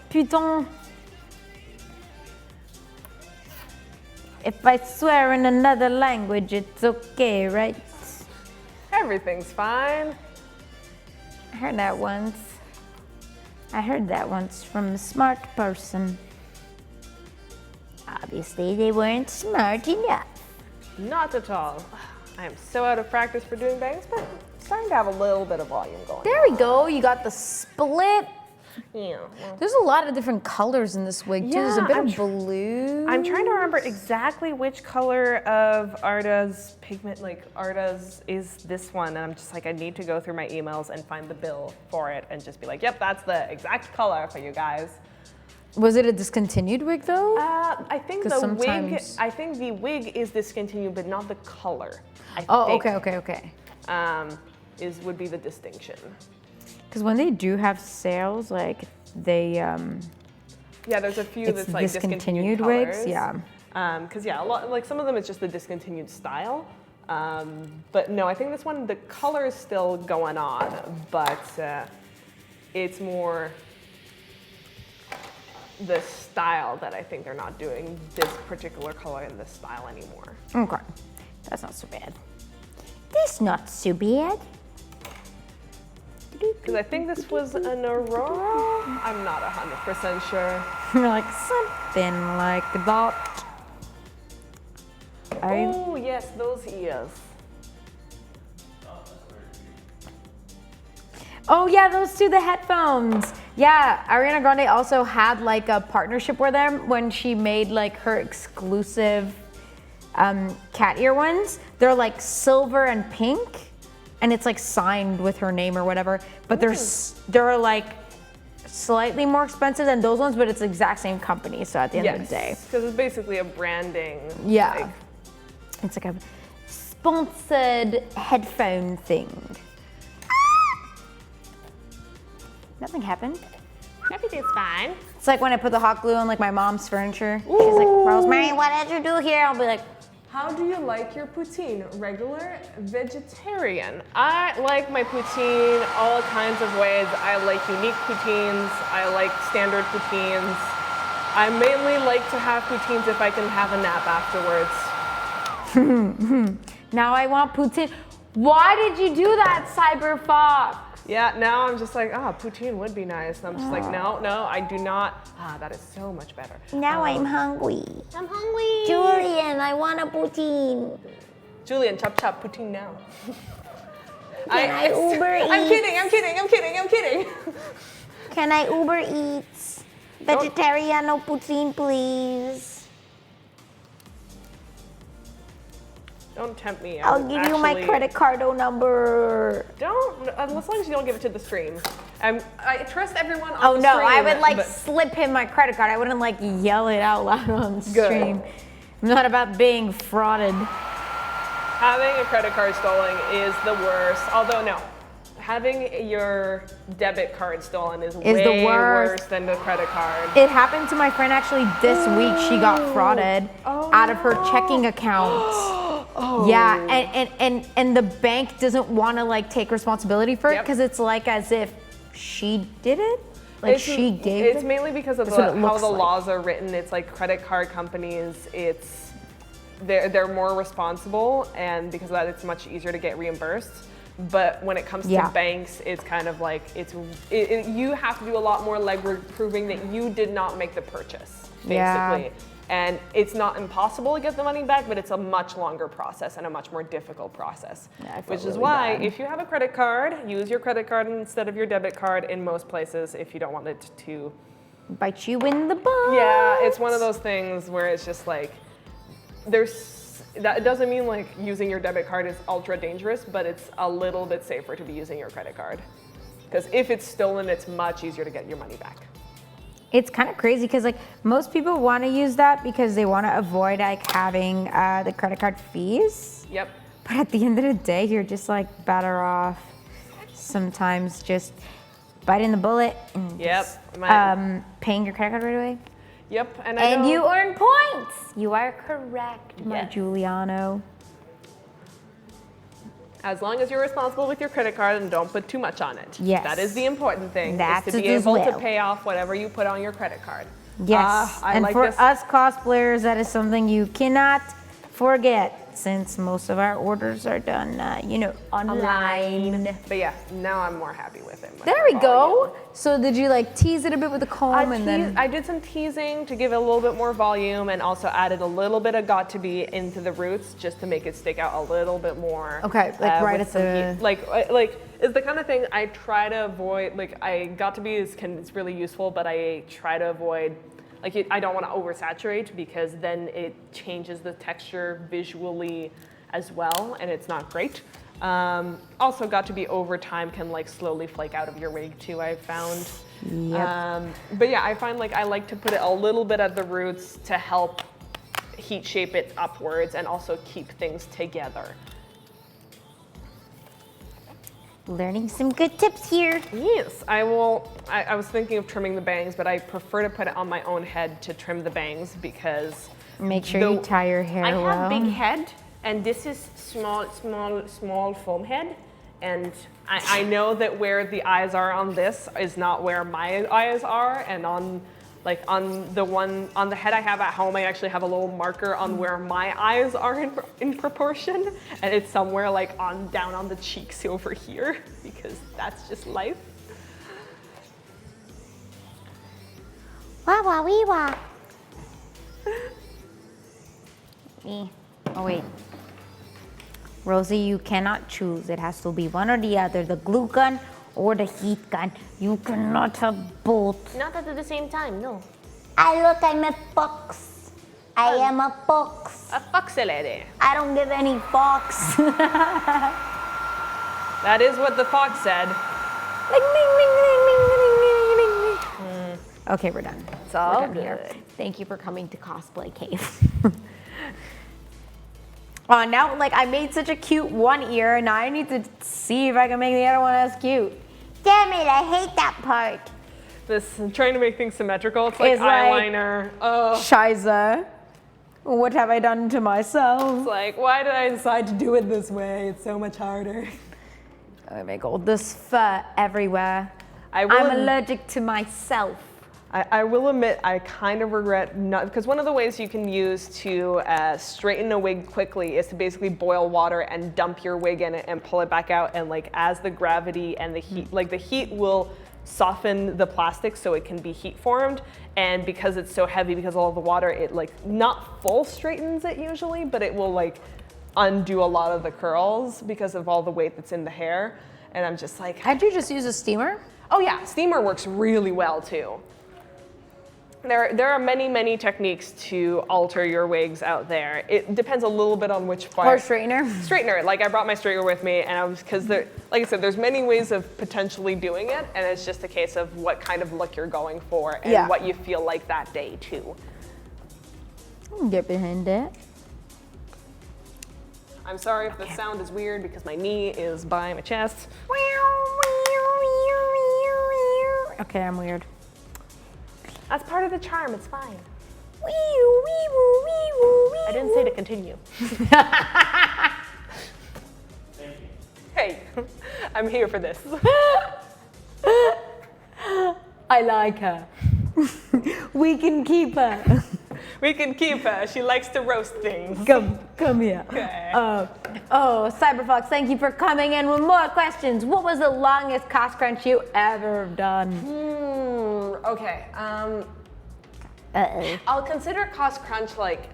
Putain. If I swear in another language, it's okay, right? Everything's fine. I heard that once. From a smart person. Obviously, they weren't smart enough. Not at all. I am so out of practice for doing bangs, but starting to have a little bit of volume going. There we go. You got the split. Yeah. There's a lot of different colors in this wig, too. There's a bit of blue. I'm trying to remember exactly which color of Arda's pigment, Arda's is this one, and I'm just like, I need to go through my emails and find the bill for it and just be like, yep, that's the exact color for you guys. Was it a discontinued wig though? I think the wig is discontinued, but not the color. Okay. Would be the distinction. Because when they do have sales, like they Yeah, there's a few it's that's like discontinued discontinued wigs. colors. Yeah. Because yeah, a lot like some of them it's just the discontinued style. But no, I think this one the color is still going on, but it's more the style that I think they're not doing this particular color in this style anymore. Okay, that's not so bad. That's not so bad. Because I think this was an Aurora. I'm not 100% sure. You're like something like that. Oh yes, those ears. Oh yeah, those two, the headphones. Yeah, Ariana Grande also had like a partnership with them when she made like her exclusive cat ear ones. They're like silver and pink, and it's like signed with her name or whatever. But they're like slightly more expensive than those ones, but it's the exact same company. So at the end of the day, because it's basically a branding. yeah, like, it's like a sponsored headphone thing. Nothing happened. everything's fine. It's like when I put the hot glue on like my mom's furniture. She's like, Rosemary, what did you do here? I'll be like, How do you like your poutine? Regular, vegetarian? I like my poutine all kinds of ways. I like unique poutines. I like standard poutines. I mainly like to have poutines if I can have a nap afterwards. now I want poutine. Why did you do that, Cyber Fox? Yeah, now I'm just like, poutine would be nice. And I'm just like, no, I do not. That is so much better. Now I'm hungry. I'm hungry. Julian, I want a poutine. Julian, chop poutine now. Can I Uber Eats? I'm kidding. Can I Uber Eats? Vegetariano poutine, please. Don't tempt me. I'll give you my credit card number. Don't, as long as you don't give it to the stream. I trust everyone on Oh the no, stream. I would like but- slip him my credit card. I wouldn't like yell it out loud on stream. I'm not about being frauded. Having a credit card stolen is the worst. Although no, having your debit card stolen is way the worst. worse than the credit card. It happened to my friend actually this week. She got frauded out of her checking account. Yeah, and the bank doesn't want to like take responsibility for it because it's like as if she did it, like she gave It's it. mainly because of That's what it how looks the like. laws are written. It's like credit card companies. They're more responsible, and because of that, it's much easier to get reimbursed. But when it comes to banks, it's kind of like you have to do a lot more legwork proving that you did not make the purchase, basically. Yeah. And it's not impossible to get the money back, but it's a much longer process and a much more difficult process. Yeah, I felt which is really why, bad. if you have a credit card, use your credit card instead of your debit card in most places if you don't want it to. Bite you in the butt. Yeah, it's one of those things where it's just like, that doesn't mean like using your debit card is ultra dangerous, but it's a little bit safer to be using your credit card. Because if it's stolen, it's much easier to get your money back. It's kind of crazy because like most people want to use that because they want to avoid like having the credit card fees. Yep. But at the end of the day, you're just like better off sometimes just biting the bullet and just, paying your credit card right away. Yep. And you earn points. You are correct, my Giuliano. As long as you're responsible with your credit card and don't put too much on it. Yes. That is the important thing. That's is to be it as able to well. pay off whatever you put on your credit card. Yes. I and like for this. us cosplayers, that is something you cannot forget since most of our orders are done, online. But yeah, now I'm more happy with it. There we go. So did you like tease it a bit with the comb I did some teasing to give it a little bit more volume and also added a little bit of got to be into the roots just to make it stick out a little bit more. Okay, like right with at some the- heat. Like it's the kind of thing I try to avoid. Like I got to be it's really useful, but I try to avoid. I don't want to oversaturate because then it changes the texture visually as well, and it's not great. Also, got to be over time can like slowly flake out of your wig too. I've found. Yep. But yeah, I find like I like to put it a little bit at the roots to help heat shape it upwards and also keep things together. Learning some good tips here. Yes, I will. I was thinking of trimming the bangs, but I prefer to put it on my own head to trim the bangs because Make sure you tie your hair I well. have big head, and this is small foam head, and I know that where the eyes are on this is not where my eyes are, and on the head I have at home, I actually have a little marker on where my eyes are in proportion, and it's somewhere like down on the cheeks over here, because that's just life. Wah wah wee wah. Oh wait. Rosie, you cannot choose. It has to be one or the other, the glue gun or the heat gun. You cannot have both. Not at the same time, no. I'm a fox. I am a fox. A foxy lady. I don't give any fox. That is what the fox said. Okay, we're done. It's all We're done here. good. Thank you for coming to Cosplay Cave. Now, like, I made such a cute one ear, and now I need to see if I can make the other one as cute. Damn it, I hate that part. This trying to make things symmetrical. It's like It's like- eyeliner. Oh, Shiza, what have I done to myself? it's like, why did I decide to do it this way? It's so much harder. I make all this fur everywhere. I'm I'm allergic to myself. I will admit, I kind of regret not, because one of the ways you can use to straighten a wig quickly is to basically boil water and dump your wig in it and pull it back out. And like as the gravity and the heat, like the heat will soften the plastic so it can be heat formed. And because it's so heavy, because of all the water, it like not full straightens it usually, but it will like undo a lot of the curls because of all the weight that's in the hair. And I'm just like, Can't you just use a steamer? oh yeah, steamer works really well too. There are many techniques to alter your wigs out there. It depends a little bit on which fire. Or straightener? Straightener, like I brought my straightener with me, and I was, because there, like I said, there's many ways of potentially doing it, and it's just a case of what kind of look you're going for and Yeah. what you feel like that day too. Get behind that. I'm sorry if the sound is weird because my knee is by my chest. Okay, I'm weird. That's part of the charm, it's fine. I didn't say to continue. Hey, I'm here for this. I like her. We can keep her. We can keep her. She likes to roast things. Come here. Okay. Cyberfox, thank you for coming in with more questions. What was the longest cost crunch you ever done? Okay. I'll consider cost crunch like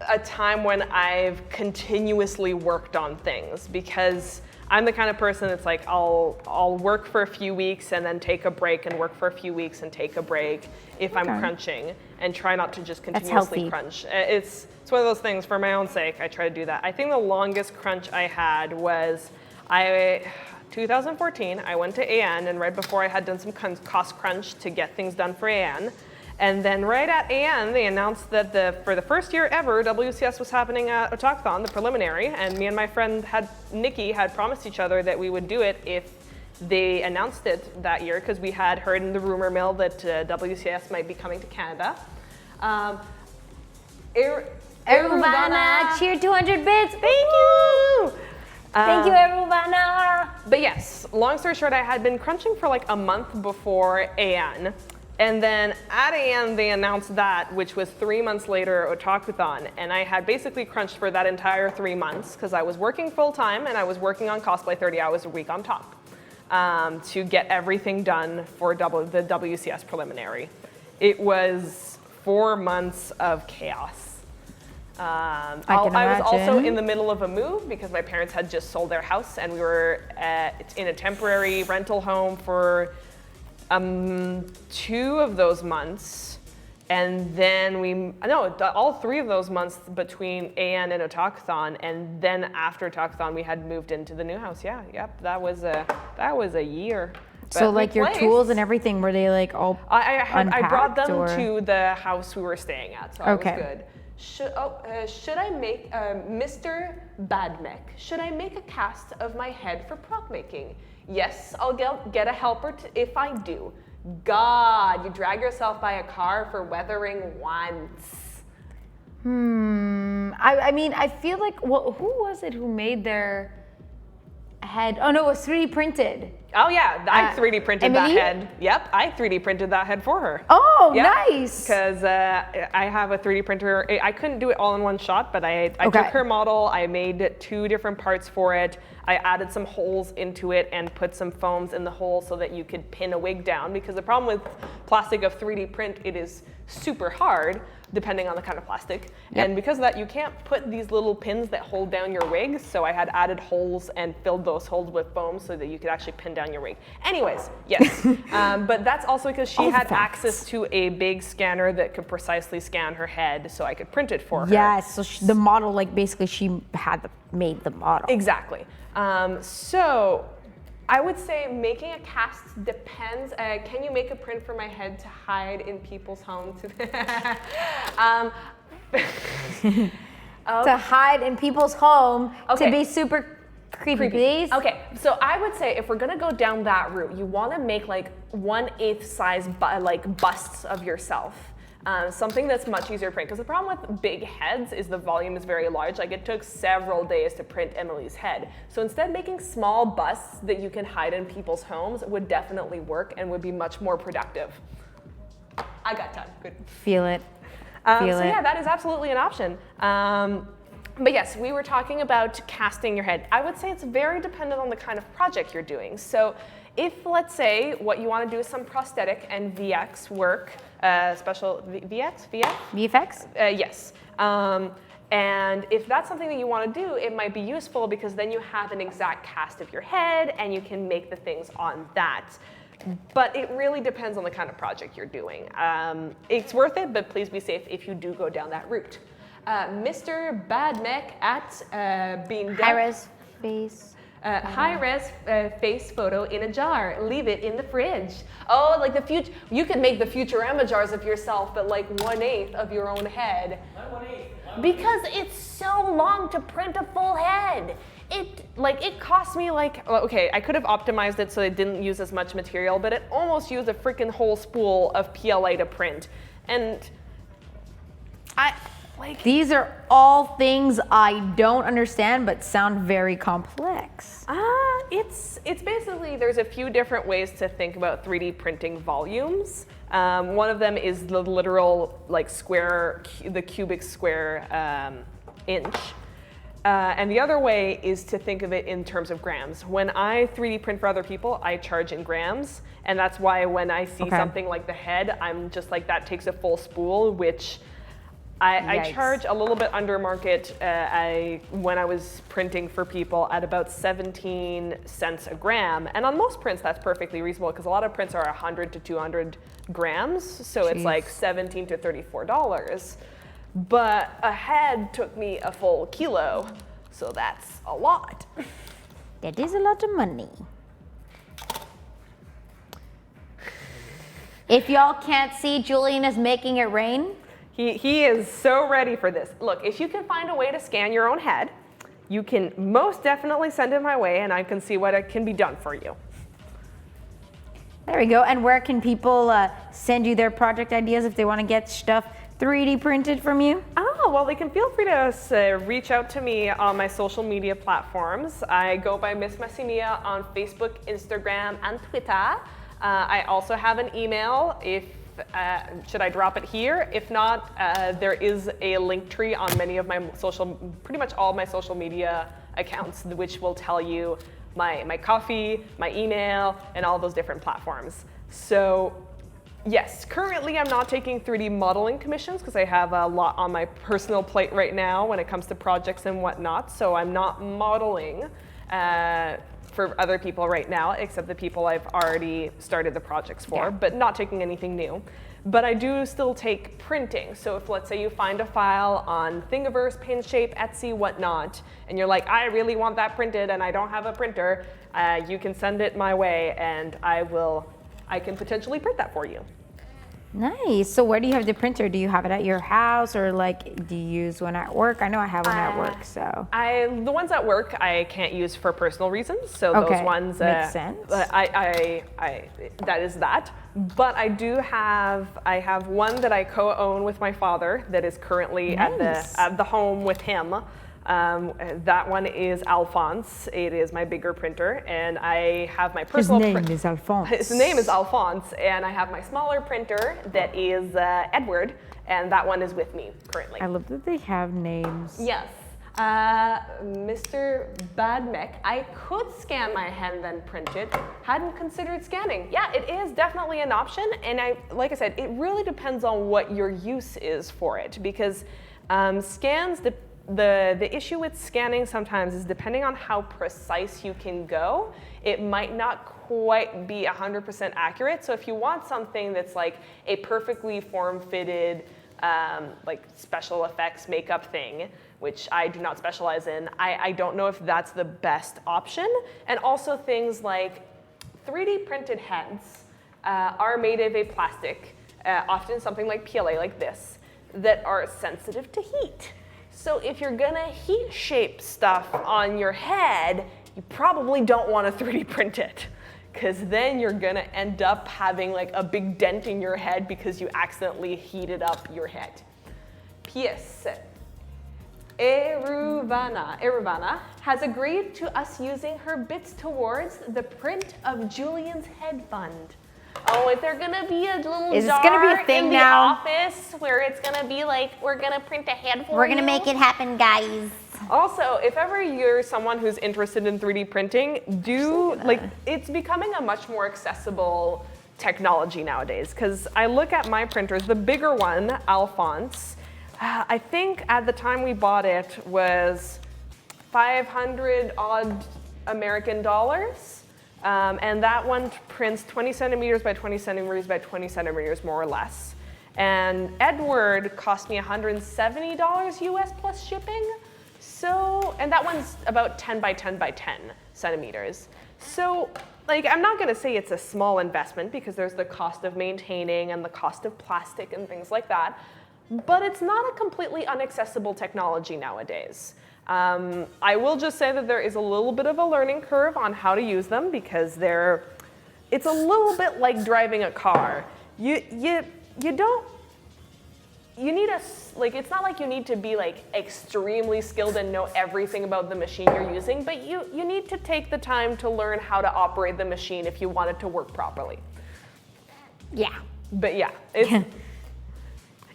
a time when I've continuously worked on things, because I'm the kind of person that's like I'll work for a few weeks and then take a break and work for a few weeks and take a break if I'm crunching, and try not to just continuously crunch. It's one of those things, for my own sake, I try to do that. I think the longest crunch I had was 2014. I went to AN, and right before I had done some cost crunch to get things done for AN. And then right at AN, they announced that for the first year ever, WCS was happening at Otakuthon, the preliminary, and me and my friend Nikki had promised each other that we would do it if they announced it that year, because we had heard in the rumor mill that WCS might be coming to Canada. Eruvana, cheer 200 bits. Thank you! Thank you, Eruvana. But yes, long story short, I had been crunching for like a month before AN. And then at AN, they announced that, which was 3 months later, Otakuthon. And I had basically crunched for that entire 3 months because I was working full time and I was working on Cosplay 30 hours a week on top to get everything done for the WCS preliminary. It was 4 months of chaos. I was also in the middle of a move because my parents had just sold their house and we were in a temporary rental home for 2 of those months, and then all 3 of those months between AN and Otakuthon, and then after Otakuthon we had moved into the new house. That was a year. So But like your replaced- tools and everything, were they like all I brought unpacked, them or? to the house we were staying at, so I was Okay. good. Should I make, Mr. Badmek, should I make a cast of my head for prop making? Yes, I'll get a helper if I do. God, you drag yourself by a car for weathering once. I mean, I feel like, who was it who made their head? Oh no, it was 3D printed. Oh yeah, I 3D printed that Emily? head. Yep, I 3D printed that head for her. Oh, nice. Because I have a 3D printer. I couldn't do it all in one shot, but I took her model, I made 2 different parts for it. I added some holes into it and put some foams in the hole so that you could pin a wig down, because the problem with plastic of 3D print, it is super hard depending on the kind of plastic. Yep. And because of that, you can't put these little pins that hold down your wig. So I had added holes and filled those holes with foam so that you could actually pin down your wig. Anyways, yes. But that's also because she had access to a big scanner that could precisely scan her head, so I could print it for her. Yes, so the model, like basically she had made the model. Exactly. So I would say making a cast depends. Can you make a print for my head to hide in people's homes? To hide in people's home, to be super creepy, please. Okay, so I would say if we're gonna go down that route, you wanna make like 1/8 size busts of yourself. Something that's much easier to print, because the problem with big heads is the volume is very large. Like it took several days to print Emily's head. So instead, making small busts that you can hide in people's homes would definitely work and would be much more productive. I got time, good. Feel it. Yeah, that is absolutely an option. But yes, we were talking about casting your head. I would say it's very dependent on the kind of project you're doing. So if, let's say, what you want to do is some prosthetic and VX work, special VX? VFX? Yes. And if that's something that you want to do, it might be useful because then you have an exact cast of your head and you can make the things on that. But it really depends on the kind of project you're doing. It's worth it, but please be safe if you do go down that route. Mr. Badmek at Beanduck. High-res face. High-res face photo in a jar. Leave it in the fridge. Oh, like the future. You could make the Futurama jars of yourself, but like 1/8 of your own head. Why 1/8? Because it's so long to print a full head. It cost me okay, I could have optimized it so it didn't use as much material, but it almost used a freaking whole spool of PLA to print. And These are all things I don't understand, but sound very complex. It's basically, there's a few different ways to think about 3D printing volumes. One of them is the literal square, the cubic square inch. And the other way is to think of it in terms of grams. When I 3D print for other people, I charge in grams. And that's why when I see something like the head, I'm just like, that takes a full spool, which I charge a little bit under market when I was printing for people at about 17 cents a gram. And on most prints, that's perfectly reasonable because a lot of prints are 100 to 200 grams. So it's like $17 to $34. But a head took me a full kilo. So that's a lot. That is a lot of money. If y'all can't see, Julian is making it rain. He is so ready for this. Look, if you can find a way to scan your own head, you can most definitely send it my way and I can see what can be done for you. There we go. And where can people send you their project ideas if they want to get stuff 3D printed from you? Oh, well, they can feel free to reach out to me on my social media platforms. I go by Miss Messimia on Facebook, Instagram, and Twitter. I also have an email should I drop it here? If not, there is a link tree on many of my pretty much all my social media accounts, which will tell you my coffee, my email, and all those different platforms. So yes, currently I'm not taking 3D modeling commissions because I have a lot on my personal plate right now when it comes to projects and whatnot. So I'm not modeling for other people right now, except the people I've already started the projects for, but not taking anything new. But I do still take printing. So if, let's say, you find a file on Thingiverse, Pinshape, Etsy, whatnot, and you're like, I really want that printed and I don't have a printer, you can send it my way and I can potentially print that for you. Nice. So where do you have the printer? Do you have it at your house or like do you use one at work? I know I have one at work, so. The ones at work I can't use for personal reasons, so those ones makes sense. That is that. But I have one that I co-own with my father that is currently at the home with him. That one is Alphonse. It is my bigger printer, and I have my personal. His name is Alphonse. His name is Alphonse, and I have my smaller printer that is Edward, and that one is with me currently. I love that they have names. Yes. Mr. Badmek, I could scan my head and then print it. Hadn't considered scanning. Yeah, it is definitely an option, and like I said, it really depends on what your use is for it, because scans, the issue with scanning sometimes is depending on how precise you can go, it might not quite be 100% accurate. So if you want something that's like a perfectly form-fitted like special effects makeup thing, which I do not specialize in, I don't know if that's the best option. And also things like 3D printed heads are made of a plastic, often something like PLA like this, that are sensitive to heat. So if you're gonna heat shape stuff on your head, you probably don't want to 3D print it, because then you're gonna end up having like a big dent in your head because you accidentally heated up your head. P.S. Eruvana has agreed to us using her bits towards the print of Julian's head fund. Oh, if there's gonna be a little Is this jar gonna be a thing in the now? office where it's gonna be like, we're gonna print a head for you. We're gonna make it happen, guys. Also, if ever you're someone who's interested in 3D printing, it's becoming a much more accessible technology nowadays. Because I look at my printers, the bigger one, Alphonse, I think at the time we bought it was 500 odd American dollars. And that one prints 20 centimeters by 20 centimeters by 20 centimeters, more or less. And Edward cost me $170 US plus shipping. So, and that one's about 10 by 10 by 10 centimeters. So, like, I'm not gonna say it's a small investment because there's the cost of maintaining and the cost of plastic and things like that, but it's not a completely inaccessible technology nowadays. I will just say that there is a little bit of a learning curve on how to use them because it's a little bit like driving a car. It's not like you need to be like extremely skilled and know everything about the machine you're using, but you need to take the time to learn how to operate the machine if you want it to work properly. Yeah. But yeah,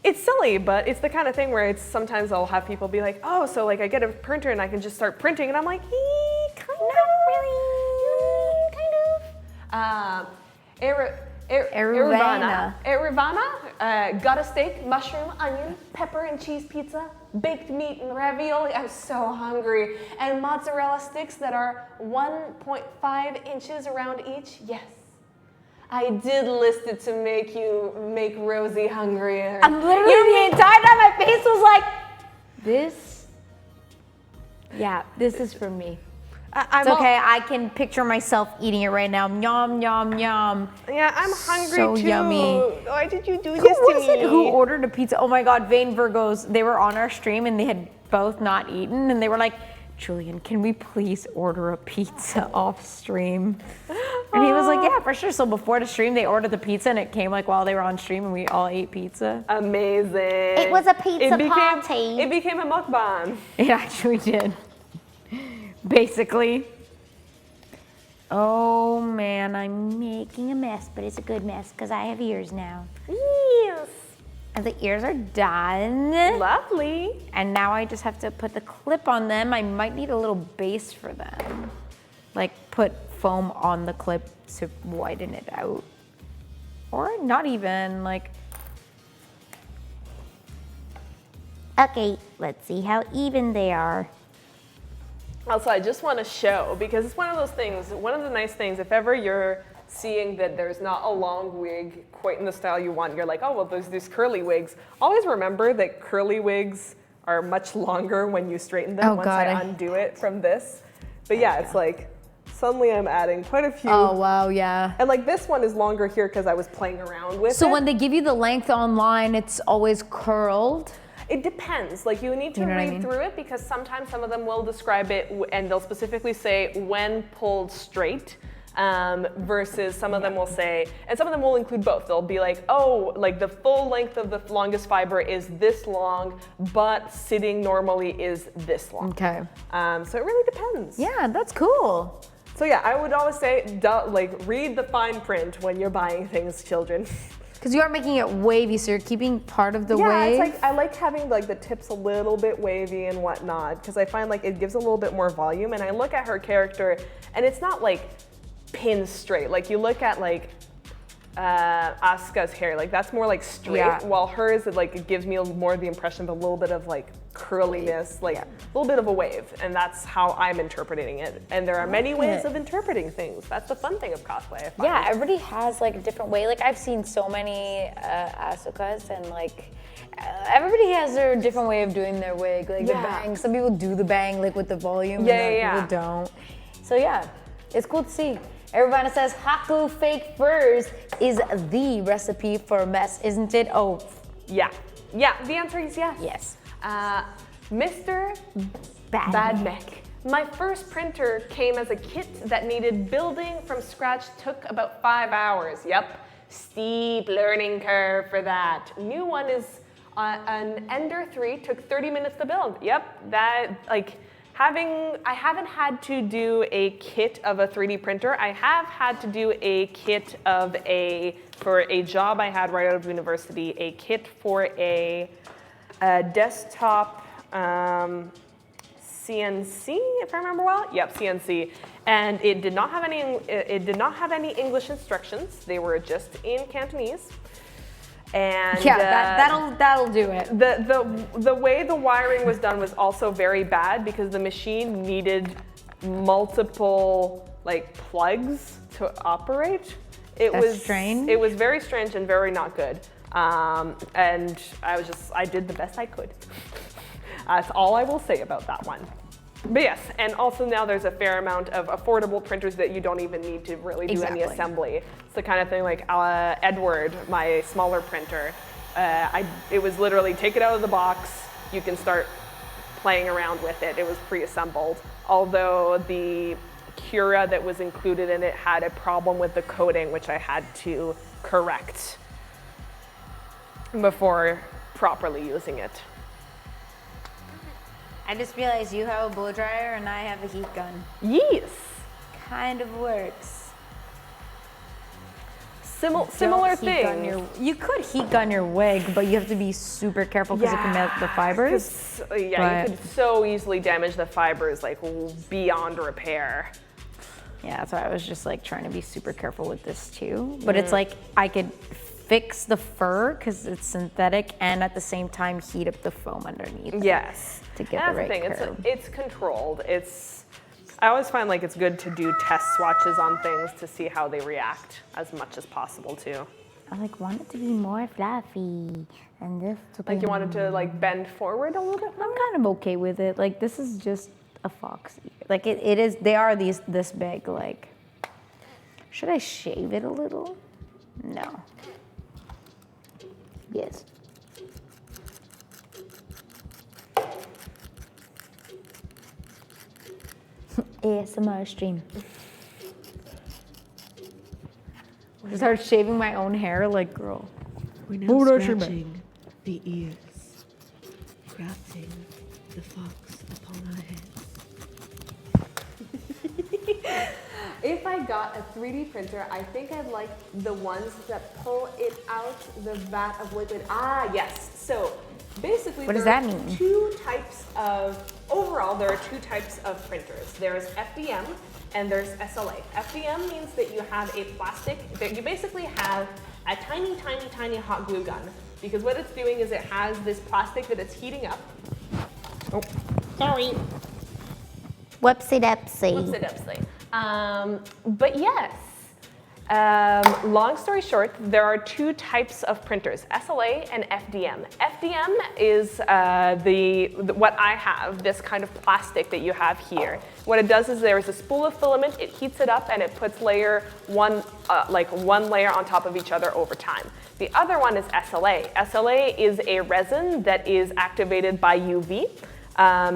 it's silly, but it's the kind of thing where sometimes I'll have people be like, oh, so like I get a printer and I can just start printing, and I'm like, kind of. Eruvana got a steak, mushroom, onion, pepper and cheese pizza, baked meat and ravioli. I'm so hungry. And mozzarella sticks that are 1.5 inches around each. Yes. I did list it to make Rosie hungrier. I'm literally the entire time my face was like, this is for me. It's okay, I can picture myself eating it right now. Yum, yum, yum. Yeah, I'm hungry so too. Yummy. Why did you do Who this to was me? it who ordered a pizza? Oh my God, Vain Virgos, they were on our stream and they had both not eaten and they were like, Julian, can we please order a pizza off stream? And he was like, yeah, for sure. So before the stream, they ordered the pizza and it came like while they were on stream and we all ate pizza. Amazing. It was a pizza party. It became a mukbang. It actually did. Basically. Oh man, I'm making a mess, but it's a good mess because I have ears now. Yes. And the ears are done. Lovely. And now I just have to put the clip on them. I might need a little base for them. Like put foam on the clip to widen it out. Or not even, like. Okay, let's see how even they are. Also, I just want to show, because it's one of those things, one of the nice things, if ever you're seeing that there's not a long wig quite in the style you want, you're like, oh, well, there's these curly wigs. Always remember that curly wigs are much longer when you straighten them once I undo it from this. But yeah, it's like Suddenly I'm adding quite a few. Oh, wow, yeah. And like this one is longer here because I was playing around with it. So when they give you the length online, it's always curled? It depends. Like you need to You know what I read mean? through it because sometimes some of them will describe it and they'll specifically say when pulled straight. Versus some of them will say, and some of them will include both. They'll be like, oh, like the full length of the longest fiber is this long, but sitting normally is this long. Okay. So it really depends. Yeah, that's cool. So yeah, I would always say, like, read the fine print when you're buying things, children. Because you are making it wavy, so you're keeping part of the Yeah, wave. it's like I like having like the tips a little bit wavy and whatnot because I find like it gives a little bit more volume. And I look at her character, and it's not like pin straight. Like you look at like Asuka's hair, like that's more like straight, Yeah. while hers it gives me more the impression of a little bit of like curliness, like a little bit of a wave, and that's how I'm interpreting it. And there are many ways of interpreting things. That's the fun thing of cosplay. I find. Yeah, everybody has like a different way. Like I've seen so many Asukas and like Everybody has their different way of doing their wig, like the bang. Some people do the bang like with the volume, and other people don't. So yeah, it's cool to see. Everybody says Haku fake furs is the recipe for a mess, isn't it? Oh, yeah. The answer is yes. yes. Mr. Badmek. My first printer came as a kit that needed building from scratch, took about 5 hours. Yep, steep learning curve for that. New one is an Ender 3, took 30 minutes to build. Yep, that like I haven't had to do a kit of a 3D printer. I have had to do a kit of for a job I had right out of university, a kit for a desktop CNC, if I remember well. Yep, CNC. And it did not have any English instructions. They were just in Cantonese. And that'll do it. The way the wiring was done was also very bad because the machine needed multiple like plugs to operate. That's strange. It was very strange and very not good. And I did the best I could. That's all I will say about that one. But yes, and also now there's a fair amount of affordable printers that you don't even need to really do any assembly. It's the kind of thing like Edward, my smaller printer. It was literally take it out of the box, you can start playing around with it. It was pre-assembled. Although the Cura that was included in it had a problem with the coding, which I had to correct before properly using it. I just realized you have a blow dryer and I have a heat gun. Yes. Kind of works. Similar thing. You could heat gun your wig, but you have to be super careful because it can melt the fibers. You could so easily damage the fibers like beyond repair. Yeah, that's why I was just like trying to be super careful with this too. But it's like I could fix the fur because it's synthetic and at the same time heat up the foam underneath. Yes. To get the right curve. It's controlled. I always find like it's good to do test swatches on things to see how they react as much as possible too. I want it to be more fluffy and this to Like you want it to like bend forward a little bit more? I'm kind of okay with it. Like this is just a fox ear. Like it is, they are this big. Like, should I shave it a little? No. Yes. ASMR stream. I started shaving my own hair, like, girl. We're now scratching the ears, crafting the fox upon our heads. If I got a 3D printer, I think I'd like the ones that pull it out the vat of liquid. Ah, yes. So basically, What does that mean? Overall, there are two types of printers. There's FDM and there's SLA. FDM means that you have a plastic, that you basically have a tiny, tiny, tiny hot glue gun. Because what it's doing is it has this plastic that it's heating up. Oh, sorry. Whoopsie dupsie. Whoopsie dupsie. But yes, Long story short, there are two types of printers, SLA and FDM. FDM is what I have, this kind of plastic that you have here. What it does is there is a spool of filament, it heats it up, and it puts one layer on top of each other over time. The other one is SLA. SLA is a resin that is activated by UV.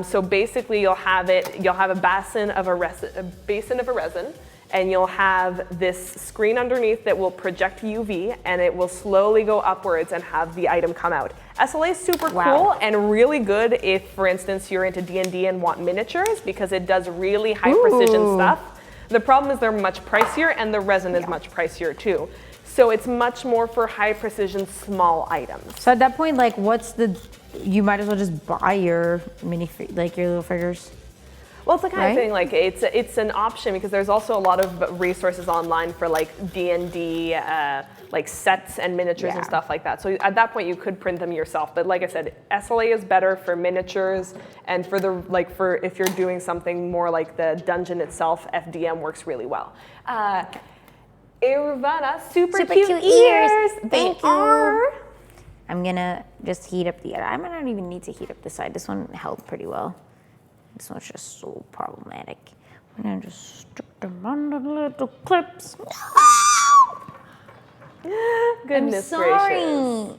So basically, you'll have a basin of a resin, and you'll have this screen underneath that will project UV, and it will slowly go upwards and have the item come out. SLA is super cool and really good if, for instance, you're into D&D and want miniatures, because it does really high precision stuff. The problem is they're much pricier, and the resin is much pricier too. So it's much more for high precision, small items. So at that point, like, you might as well just buy your your little figures. Well, it's the kind of thing, like, it's an option, because there's also a lot of resources online for like D&D, like sets and miniatures and stuff like that. So at that point, you could print them yourself. But like I said, SLA is better for miniatures, and for if you're doing something more like the dungeon itself, FDM works really well. Ivana, super cute ears. Thank you. Are. I'm gonna just heat up the other. I might not even need to heat up the side. This one held pretty well. This one's just so problematic. I'm gonna just stick them on the little clips. Goodness I'm gracious. sorry.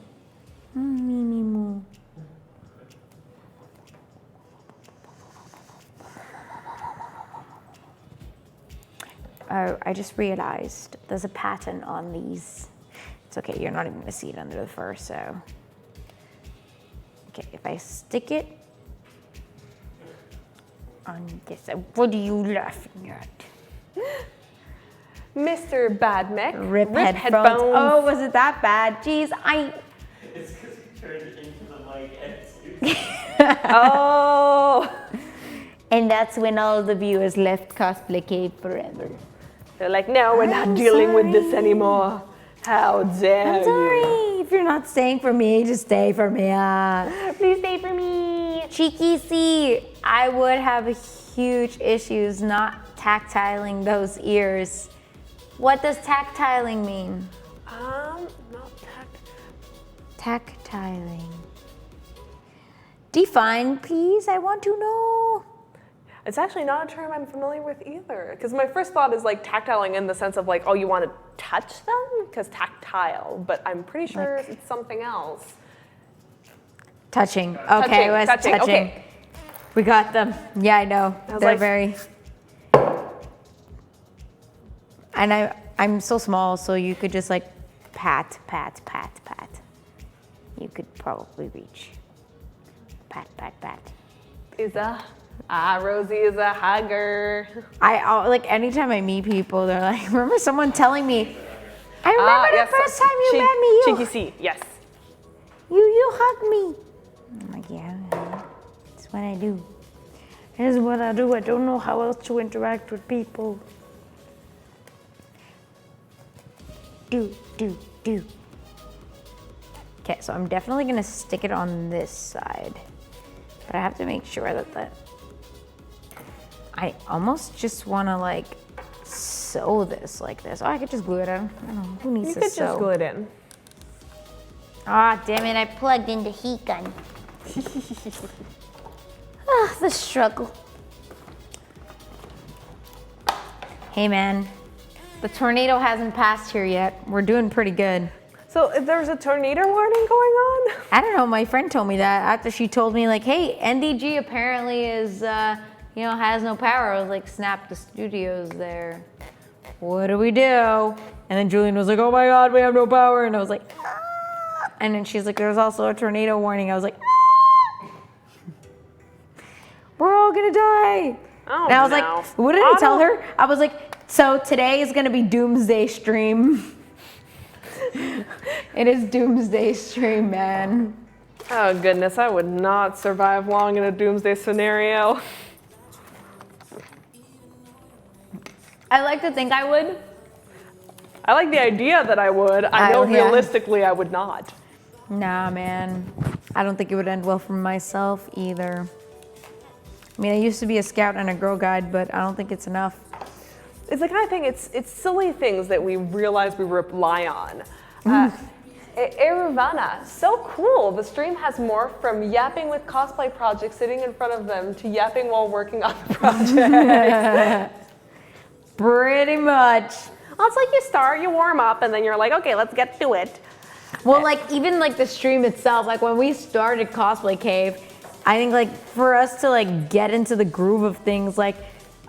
Oh, I just realized there's a pattern on these. It's okay, you're not even gonna see it under the fur, so. Okay, if I stick it on this, what are you laughing at? Mr. Badmech. Rip headphones. Oh, was it that bad? Jeez, It's because you turned it into the mic and Oh. And that's when all the viewers left Cosplay Cave forever. They're like, no, we're not dealing with this anymore. How dare I'm sorry. If you're not staying for me, just stay for me. Please stay for me. Cheeky C, I would have huge issues not tactiling those ears. What does tactiling mean? Not Tactiling. Define, please. I want to know. It's actually not a term I'm familiar with either. Because my first thought is like tactiling in the sense of like, oh, you want to touch them? Because tactile, but I'm pretty sure it's something else. Touching. Okay, it was touching. Okay. We got them. Yeah, I know. was They're like- very. And I'm so small, so you could just like pat, pat, pat, pat. You could probably reach. Pat, pat, pat. Rosie is a hugger. I like anytime I meet people, they're like, remember someone telling me, I remember the first time you met me, Cheeky C, yes. you hugged me. I'm like, yeah, that's what I do. Here's what I do. I don't know how else to interact with people. Do. Okay, so I'm definitely gonna stick it on this side, but I have to make sure that I almost just wanna like sew this like this. Oh, I could just glue it on. I don't know, who needs You to could sew? just glue it in. Ah, damn it, I plugged in the heat gun. Ah, the struggle. Hey man, the tornado hasn't passed here yet. We're doing pretty good. So there's a tornado warning going on? I don't know, my friend told me that after she told me like, hey, NDG apparently is, has no power. I was like, snap, the studio's there. What do we do? And then Julian was like, oh my God, we have no power. And I was like, ah. And then she's like, there's also a tornado warning. I was like, ah. We're all gonna die. Oh, And I was no. like, what did I tell her? I was like, so today is gonna be Doomsday Stream. It is Doomsday Stream, man. Oh goodness, I would not survive long in a doomsday scenario. I like to think I would. I like the idea that I would. I know yeah. realistically I would not. Nah, man. I don't think it would end well for myself either. I mean, I used to be a scout and a Girl Guide, but I don't think it's enough. it's the kind of thing, it's silly things that we realize we rely on. Irvana, so cool. The stream has morphed from yapping with cosplay projects sitting in front of them to yapping while working on the project. Pretty much. Well, it's like you start, you warm up, and then you're like, okay, let's get to it. Well, like even like the stream itself, like when we started Cosplay Cave, I think like for us to like get into the groove of things, like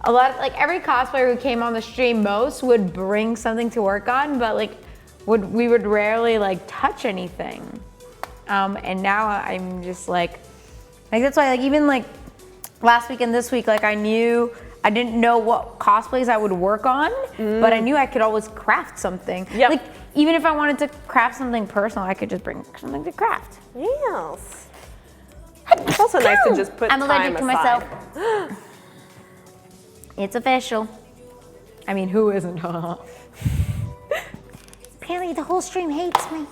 a lot of, like every cosplayer who came on the stream, most would bring something to work on, but like we would rarely like touch anything. And now I'm just like that's why like even like last week and this week, like I didn't know what cosplays I would work on, but I knew I could always craft something. Yep. Like even if I wanted to craft something personal, I could just bring something to craft. Yes. It's also nice to just put I'm time allergic to aside. myself. It's official. I mean, who isn't? Apparently the whole stream hates me.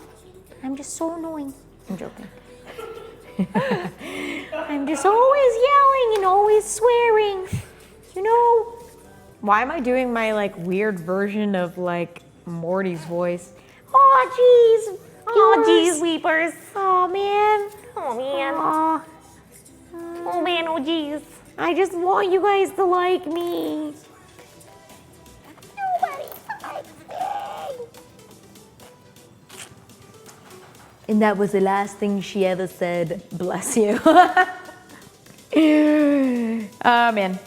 I'm just so annoying. I'm joking. I'm just always yelling and always swearing. You know? Why am I doing my like weird version of like Morty's voice? Oh, jeez. Oh, geez, weepers. Oh, man. Oh, man. Oh, Oh, man, oh, geez. I just want you guys to like me. Nobody likes me. And that was the last thing she ever said. Bless you. Oh man.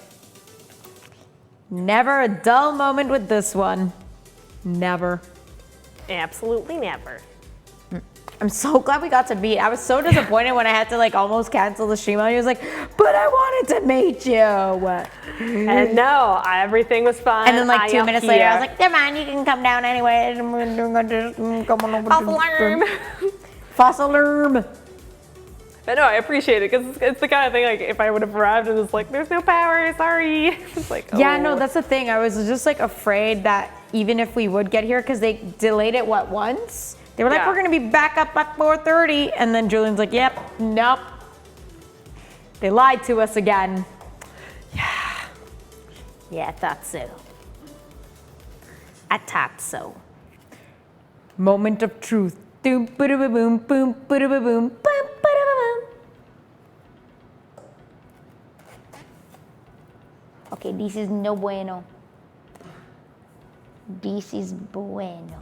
Never a dull moment with this one. Never. Absolutely never. I'm so glad we got to meet. I was so disappointed when I had to like almost cancel the stream. I was like, but I wanted to meet you. And no, everything was fine. And then like 2 minutes later, I was like, Never mind, you can come down anyway. fossil alarm. Fossil alarm. But no, I appreciate it because it's the kind of thing like if I would have arrived and it's like, there's no power, sorry. It's like, oh. Yeah, no, that's the thing. I was just like afraid that even if we would get here, because they delayed it once. They were like, Yeah. we're gonna be back up at 4:30, and then Julian's like, yep, nope. They lied to us again. Yeah, I thought so. I thought so. Moment of truth. Boom, boom, boom, boom, boom. Okay, this is no bueno. This is bueno.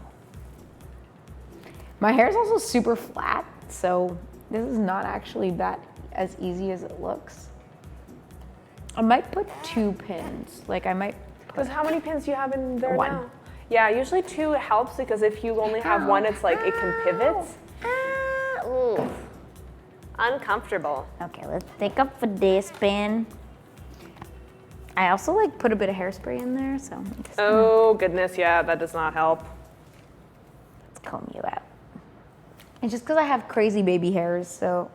My hair is also super flat, so this is not actually that as easy as it looks. I might put 2 pins. Like I might Because how many pins do you have in there 1. now? Yeah, usually 2 helps because if you only have 1, it's like it can pivot. Ooh. Uncomfortable. Okay, let's take up for this pin. I also like put a bit of hairspray in there, so just Oh goodness, yeah, that does not help. Let's comb you out. it's just because I have crazy baby hairs. So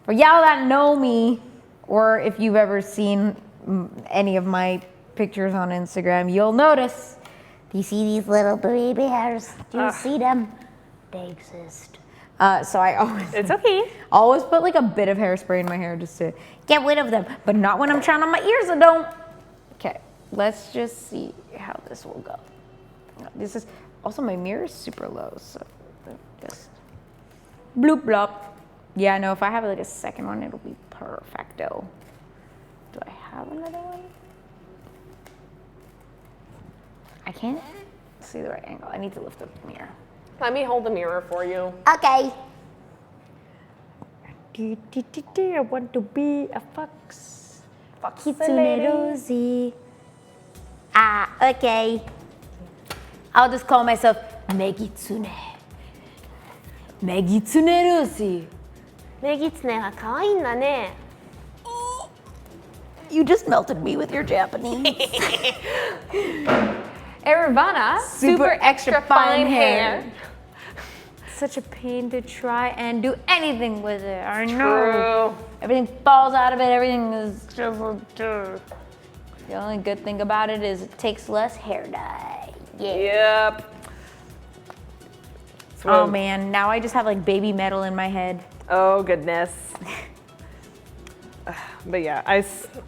for y'all that know me, or if you've ever seen any of my pictures on Instagram, you'll notice. Do you see these little baby hairs? Do you see them? They exist. So I It's okay. always put like a bit of hairspray in my hair just to get rid of them, but not when I'm trying on my ears. I don't. Okay, let's just see how this will go. This is also my mirror is super low, so just bloop blop. Yeah, no, if I have like a second one, it'll be perfecto. Do I have another one? I can't see the right angle. I need to lift up the mirror. Let me hold the mirror for you. Okay. I want to be a fox. Kitsune Rosie. Ah, okay. I'll just call myself Megitsune. Megitsune Rosie. メギツネは可愛いんだね。 You just melted me with your Japanese. Eravana, super extra fine hair. Such a pain to try and do anything with it. I know. True. Everything falls out of it. Everything is. The only good thing about it is it takes less hair dye. Yep. Oh man, now I just have like Babymetal in my head. Oh goodness. But yeah,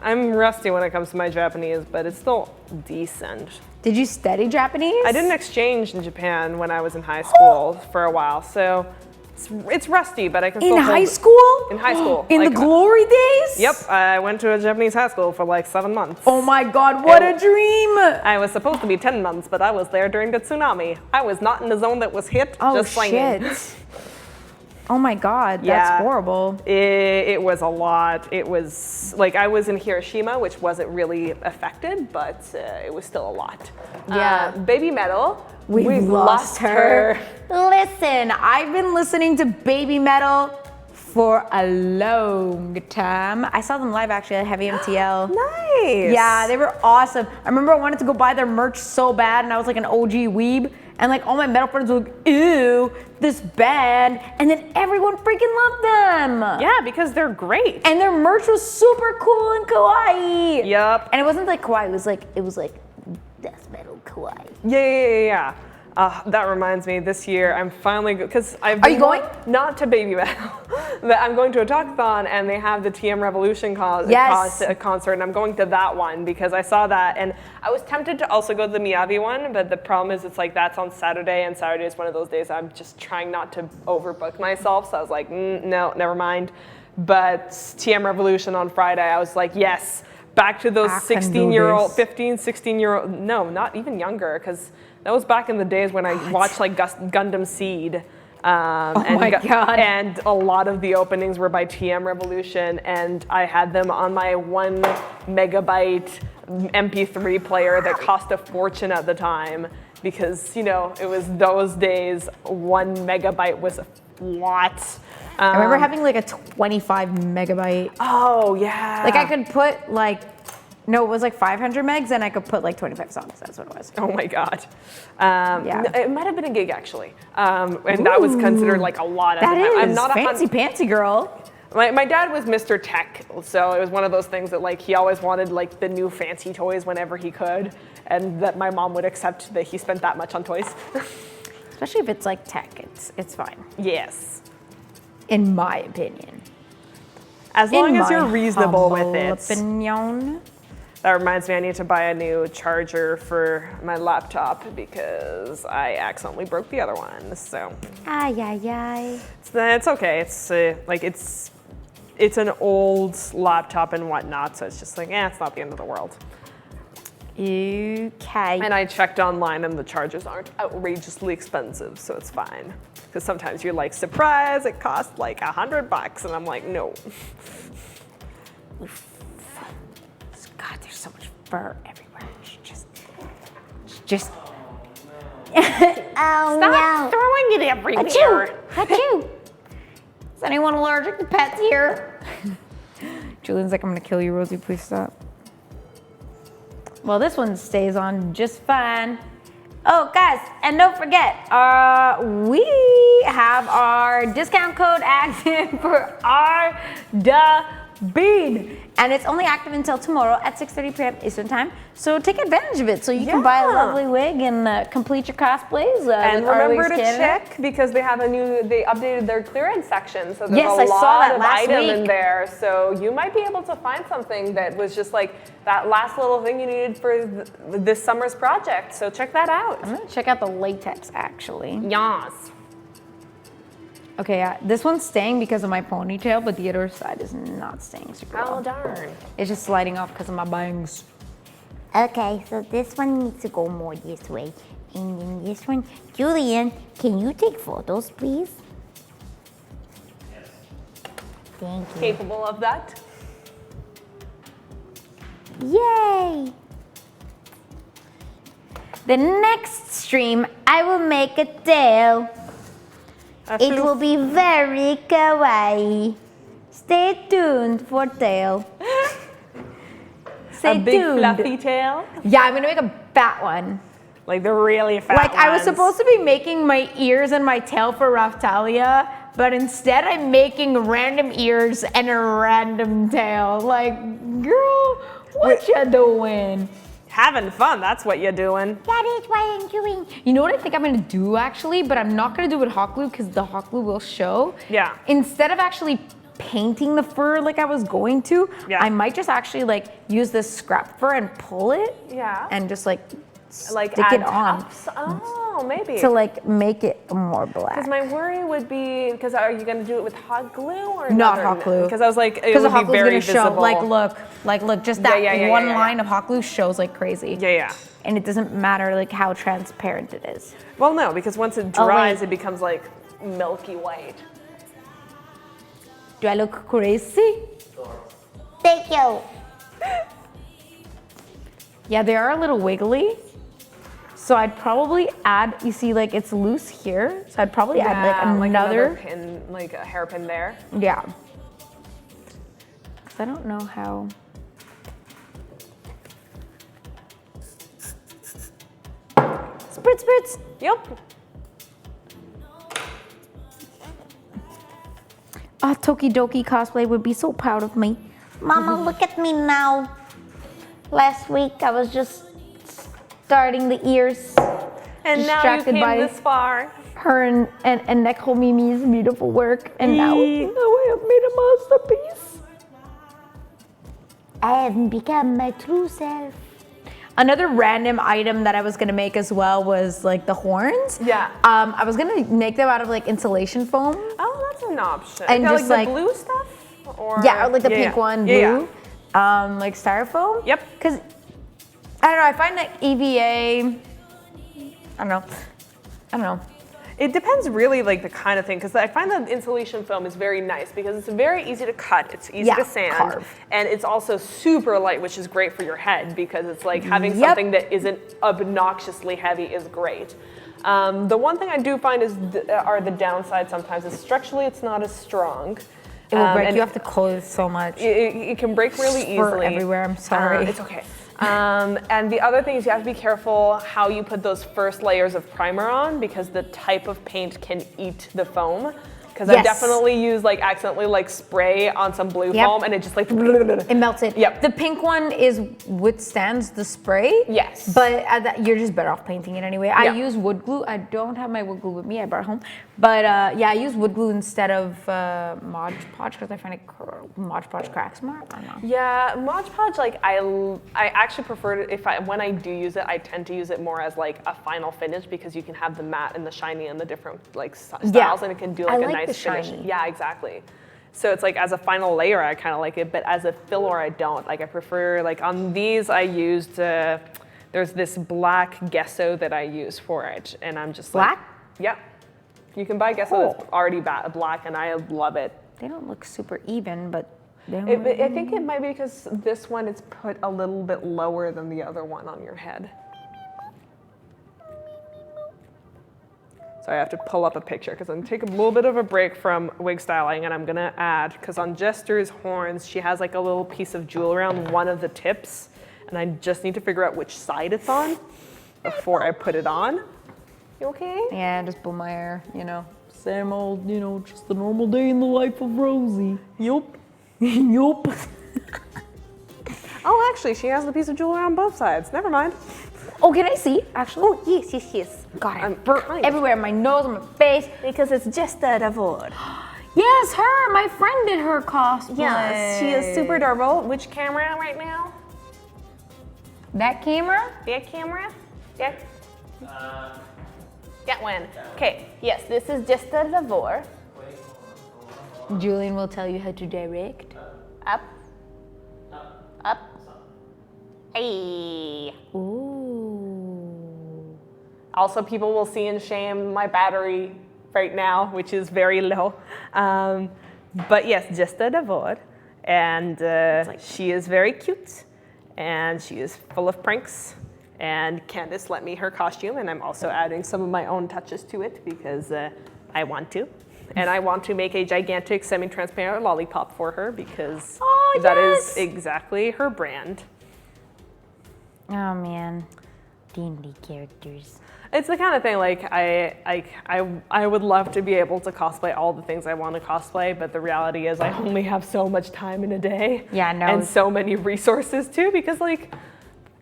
I'm rusty when it comes to my Japanese, but it's still decent. Did you study Japanese? I did an exchange in Japan when I was in high school for a while, so it's rusty, but I can still In hold high it. school? In high school. In the like, glory days? Yep, I went to a Japanese high school for like 7 months. Oh my God, what a dream! I was supposed to be 10 months, but I was there during the tsunami. I was not in the zone that was hit, Oh just slanging. shit. Oh my God, that's Yeah. horrible. It was a lot. It was like I was in Hiroshima, which wasn't really affected, but it was still a lot. Yeah. Babymetal. We've lost her. Listen, I've been listening to Babymetal for a long time. I saw them live actually at Heavy MTL. Nice. Yeah, they were awesome. I remember I wanted to go buy their merch so bad, and I was like an OG weeb, and like all my metal friends were like, ew, this band, and then everyone freaking loved them. Yeah, because they're great. And their merch was super cool and kawaii. Yep. And it wasn't like kawaii, it was like death metal kawaii. Yeah. That reminds me, this year I'm finally because I've. Are you going? Not to Babymetal, but I'm going to a talkathon and they have the TM Revolution concert, and I'm going to that one because I saw that and I was tempted to also go to the Miyabi one, but the problem is it's like that's on Saturday, and Saturday is one of those days I'm just trying not to overbook myself, so I was like, no, never mind. But TM Revolution on Friday, I was like, yes, back to those 16-year-old, 15, 16-year-old, no, not even younger, because that was back in the days when I watched like Gundam Seed. my God. And a lot of the openings were by TM Revolution, and I had them on my 1 megabyte MP3 player that cost a fortune at the time because, you know, it was those days 1 megabyte was a lot. I remember having like a 25 megabyte. Oh, yeah. Like I could put like, no, it was like 500 megs and I could put like 25 songs. That's what it was. Oh my God. Yeah. It might have been a gig actually. And that was considered like a lot at That the time. I'm is not fancy pantsy girl. My dad was Mr. Tech, so it was one of those things that like he always wanted like the new fancy toys whenever he could, and that my mom would accept that he spent that much on toys. Especially if it's like tech, it's fine. Yes. In my opinion. As long as you're reasonable with humble it. opinion. That reminds me, I need to buy a new charger for my laptop because I accidentally broke the other one. So Ay, ay, ay. it's okay. It's like it's an old laptop and whatnot, so it's just like, it's not the end of the world. Okay. And I checked online, and the chargers aren't outrageously expensive, so it's fine. Because sometimes you're like, surprise, it costs like $100, and I'm like, no. God, there's so much fur everywhere. Just Oh, no. throwing it everywhere. Achoo! Achoo! Is anyone allergic to pets here? Julian's like, I'm gonna kill you, Rosie, please stop. Well, this one stays on just fine. Oh, guys, and don't forget, we have our discount code active for our Bean. And it's only active until tomorrow at 6:30 p.m. Eastern time. So take advantage of it so you can buy a lovely wig and complete your cosplays. And with Our remember Wigs to Canada. check because they updated their clearance section. So there's Yes, a I saw lot that of last item in week. there. So you might be able to find something that was just like that last little thing you needed for this summer's project. So check that out. I'm gonna check out the latex actually. Yas. Okay, this one's staying because of my ponytail, but the other side is not staying super well. Oh, darn. It's just sliding off because of my bangs. Okay, so this one needs to go more this way. And then this one. Julian, can you take photos, please? Thank you. Capable of that. Yay! The next stream, I will make a tail. It will be very kawaii. Stay tuned for tail. Stay A big tuned. fluffy tail. Yeah, I'm gonna make a fat one. Like the really fat Like I was ones. supposed to be making my ears and my tail for Raftalia, but instead I'm making random ears and a random tail. Like, girl, what you doing? Having fun, that's what you're doing. That is what I'm doing. You know what I think I'm gonna do actually, but I'm not gonna do it with hot glue because the hot glue will show. Yeah. Instead of actually painting the fur like I was going to, Yeah. I might just actually like use this scrap fur and pull it Yeah. and just like Like stick add it on tufts? Oh, maybe. to like make it more black. Because my worry would be, because are you going to do it with hot glue or Not hot glue. Because I was like, it Because the would hot be glue's very gonna visible. show, like look, just that yeah, one yeah. line of hot glue shows like crazy. Yeah, yeah. And it doesn't matter like how transparent it is. Well, no, because once it Oh, dries, wait. it becomes like milky white. Do I look crazy? Thank you. Yeah, they are a little wiggly. So I'd probably add, you see like it's loose here. So I'd probably add like another pin, like a hairpin there. yeah. 'Cause I don't know how. Spritz, spritz. Yep. Ah, Tokidoki Cosplay would be so proud of me. Mama, look at me now. Last week I was just starting the ears. And now you Distracted came by- this far. Her and Neko Mimi's beautiful work, and now I have made a masterpiece. I have become my true self. Another random item that I was gonna make as well was like the horns. Yeah. I was gonna make them out of like insulation foam. Oh, that's an option. And Is that, just, like like- the blue stuff? Or Yeah, or like the pink one, Yeah, blue. Like styrofoam. Yep. Cause I don't know. I find that EVA. I don't know. It depends really like the kind of thing, because I find that insulation foam is very nice because it's very easy to cut, it's easy Yeah, to sand, carve. and it's also super light, which is great for your head because it's like having Yep. something that isn't obnoxiously heavy is great. The one thing I do find is are the downsides sometimes is structurally it's not as strong. It will break. and You have to close so much. it can break really Fur easily. everywhere. I'm sorry. It's okay. And the other thing is you have to be careful how you put those first layers of primer on because the type of paint can eat the foam. Because I Yes. definitely used like accidentally like spray on some blue Yep. foam and it just like It melts it. Yep. The pink one is withstands the spray. Yes. But you're just better off painting it anyway. I Yeah. use wood glue. I don't have my wood glue with me. I brought it home. But yeah, I use wood glue instead of Mod Podge because I find it Mod Podge cracks more. I don't know. Yeah, Mod Podge, like I actually prefer it when I do use it, I tend to use it more as like a final finish because you can have the matte and the shiny and the different like styles Yeah. and it can do I like a like nice the finish. shiny. Yeah, exactly. So it's like as a final layer, I kind of like it, but as a filler, I don't. Like I prefer like on these, I used there's this black gesso that I use for it, and I'm just Black? like, yeah. You can buy gesso that's already black, and I love it. They don't look super even, but they don't I think it might be because this one is put a little bit lower than the other one on your head. So I have to pull up a picture because I'm gonna take a little bit of a break from wig styling and I'm gonna add, because on Jester's horns, she has like a little piece of jewelry on one of the tips and I just need to figure out which side it's on before I put it on. You okay? Yeah, just pull my hair, Same old, just the normal day in the life of Rosie. Yup. Yup. Oh, actually, she has the piece of jewelry on both sides. Never mind. Oh, can I see, actually? Oh, yes. God, I'm fur kind of- everywhere, my nose, on my face. Because it's just a award. Yes, her. My friend did her cosplay. Yes, she is super adorable. Which camera right now? That camera? That camera? Yeah. That one. Okay, yes, this is just a lavor. Julian will tell you how to direct. Up. Up. Hey. Ooh. Also, people will see and shame my battery right now, which is very low. But yes, just a lavor. And she is very cute. And she is full of pranks. And Candace lent me her costume, and I'm also adding some of my own touches to it because I want to. And I want to make a gigantic semi-transparent lollipop for her because that is exactly her brand. Oh man, D&D characters. It's the kind of thing like I would love to be able to cosplay all the things I want to cosplay, but the reality is I only have so much time in a day. Yeah, no. And so many resources too, because like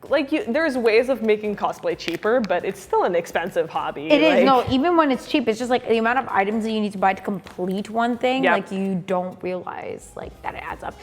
there's ways of making cosplay cheaper, but it's still an expensive hobby. It is, no, even when it's cheap, it's just like the amount of items that you need to buy to complete one thing, Yep. like you don't realize like that it adds up.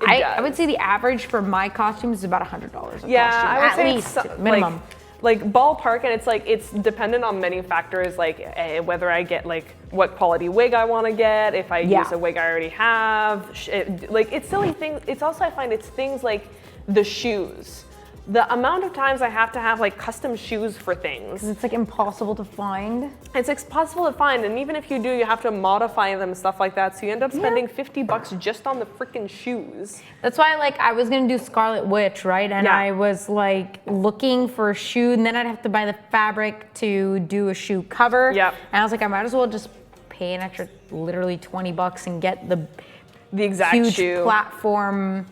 I would say the average for my costumes is about $100 a costume, I would at say least, it's minimum. Like ballpark, and it's dependent on many factors, like whether I get like what quality wig I want to get, if I use a wig I already have, it's silly things. It's also, I find it's things like the shoes. The amount of times I have to have like custom shoes for things. It's like impossible to find. It's impossible to find, and even if you do, you have to modify them and stuff like that. So you end up spending $50 just on the freaking shoes. That's why like I was gonna do Scarlet Witch, right? And I was like looking for a shoe, and then I'd have to buy the fabric to do a shoe cover. Yep. And I was like, I might as well just pay an extra literally $20 and get the exact huge shoe. platform,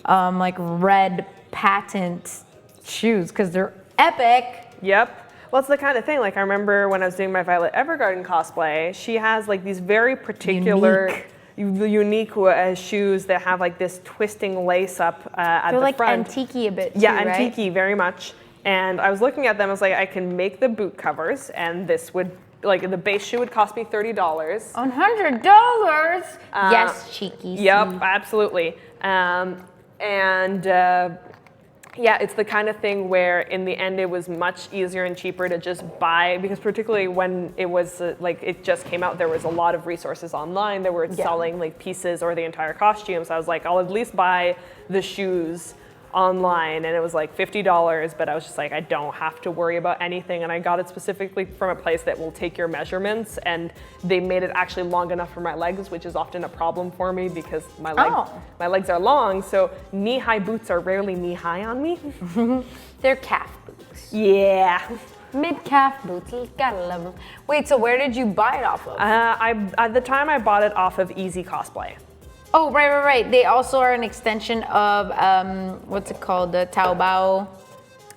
like red patent shoes, because they're epic. Yep. Well, it's the kind of thing, like I remember when I was doing my Violet Evergarden cosplay, she has like these very particular, unique shoes that have like this twisting lace up at They're the like front. antique-y a bit too, Yeah, right? antique-y, very much. And I was looking at them, I was like, I can make the boot covers, and this would, like the base shoe would cost me $30. $100? Yes, cheeky. Yep, absolutely. Yeah, it's the kind of thing where in the end it was much easier and cheaper to just buy, because particularly when it was like it just came out, there was a lot of resources online that were selling like pieces or the entire costume. So I was like, I'll at least buy the shoes online, and it was like $50, but I was just like, I don't have to worry about anything. And I got it specifically from a place that will take your measurements, and they made it actually long enough for my legs, which is often a problem for me because my legs are long, so knee-high boots are rarely knee-high on me. They're calf boots. Yeah. Mid-calf boots, you gotta love them. Wait, so where did you buy it off of? At the time I bought it off of Easy Cosplay. Oh, right. They also are an extension of, what's it called, the Taobao.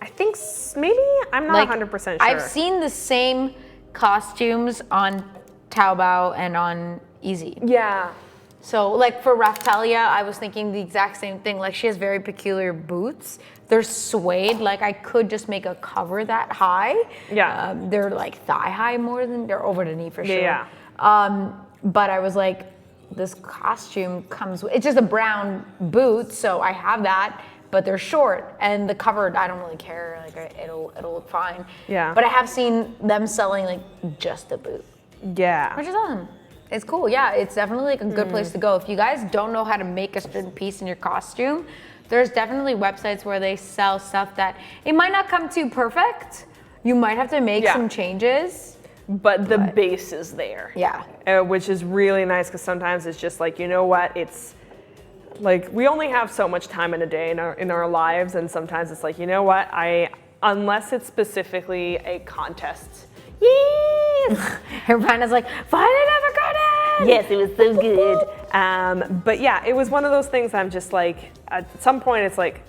I think maybe, I'm not 100% sure. I've seen the same costumes on Taobao and on Easy. Yeah. So like for Raftalia, I was thinking the exact same thing. Like she has very peculiar boots. They're suede, like I could just make a cover that high. Yeah. They're like thigh high more than, they're over the knee for sure. Yeah. But I was like, this costume comes with, it's just a brown boot, so I have that, but they're short, and the cover, I don't really care, like it'll look fine. Yeah. But I have seen them selling like just a boot, Yeah. which is awesome. It's cool, yeah, it's definitely like a good place to go. If you guys don't know how to make a certain piece in your costume, there's definitely websites where they sell stuff that, it might not come to perfect, you might have to make some changes. But the base is there. Yeah. Which is really nice, because sometimes it's just like, you know what, it's like we only have so much time in a day in our lives, and sometimes it's like, you know what, unless it's specifically a contest. Yes! Everyone like, Violet Evergarden! Yes, it was so good. But yeah, it was one of those things I'm just like, at some point it's like,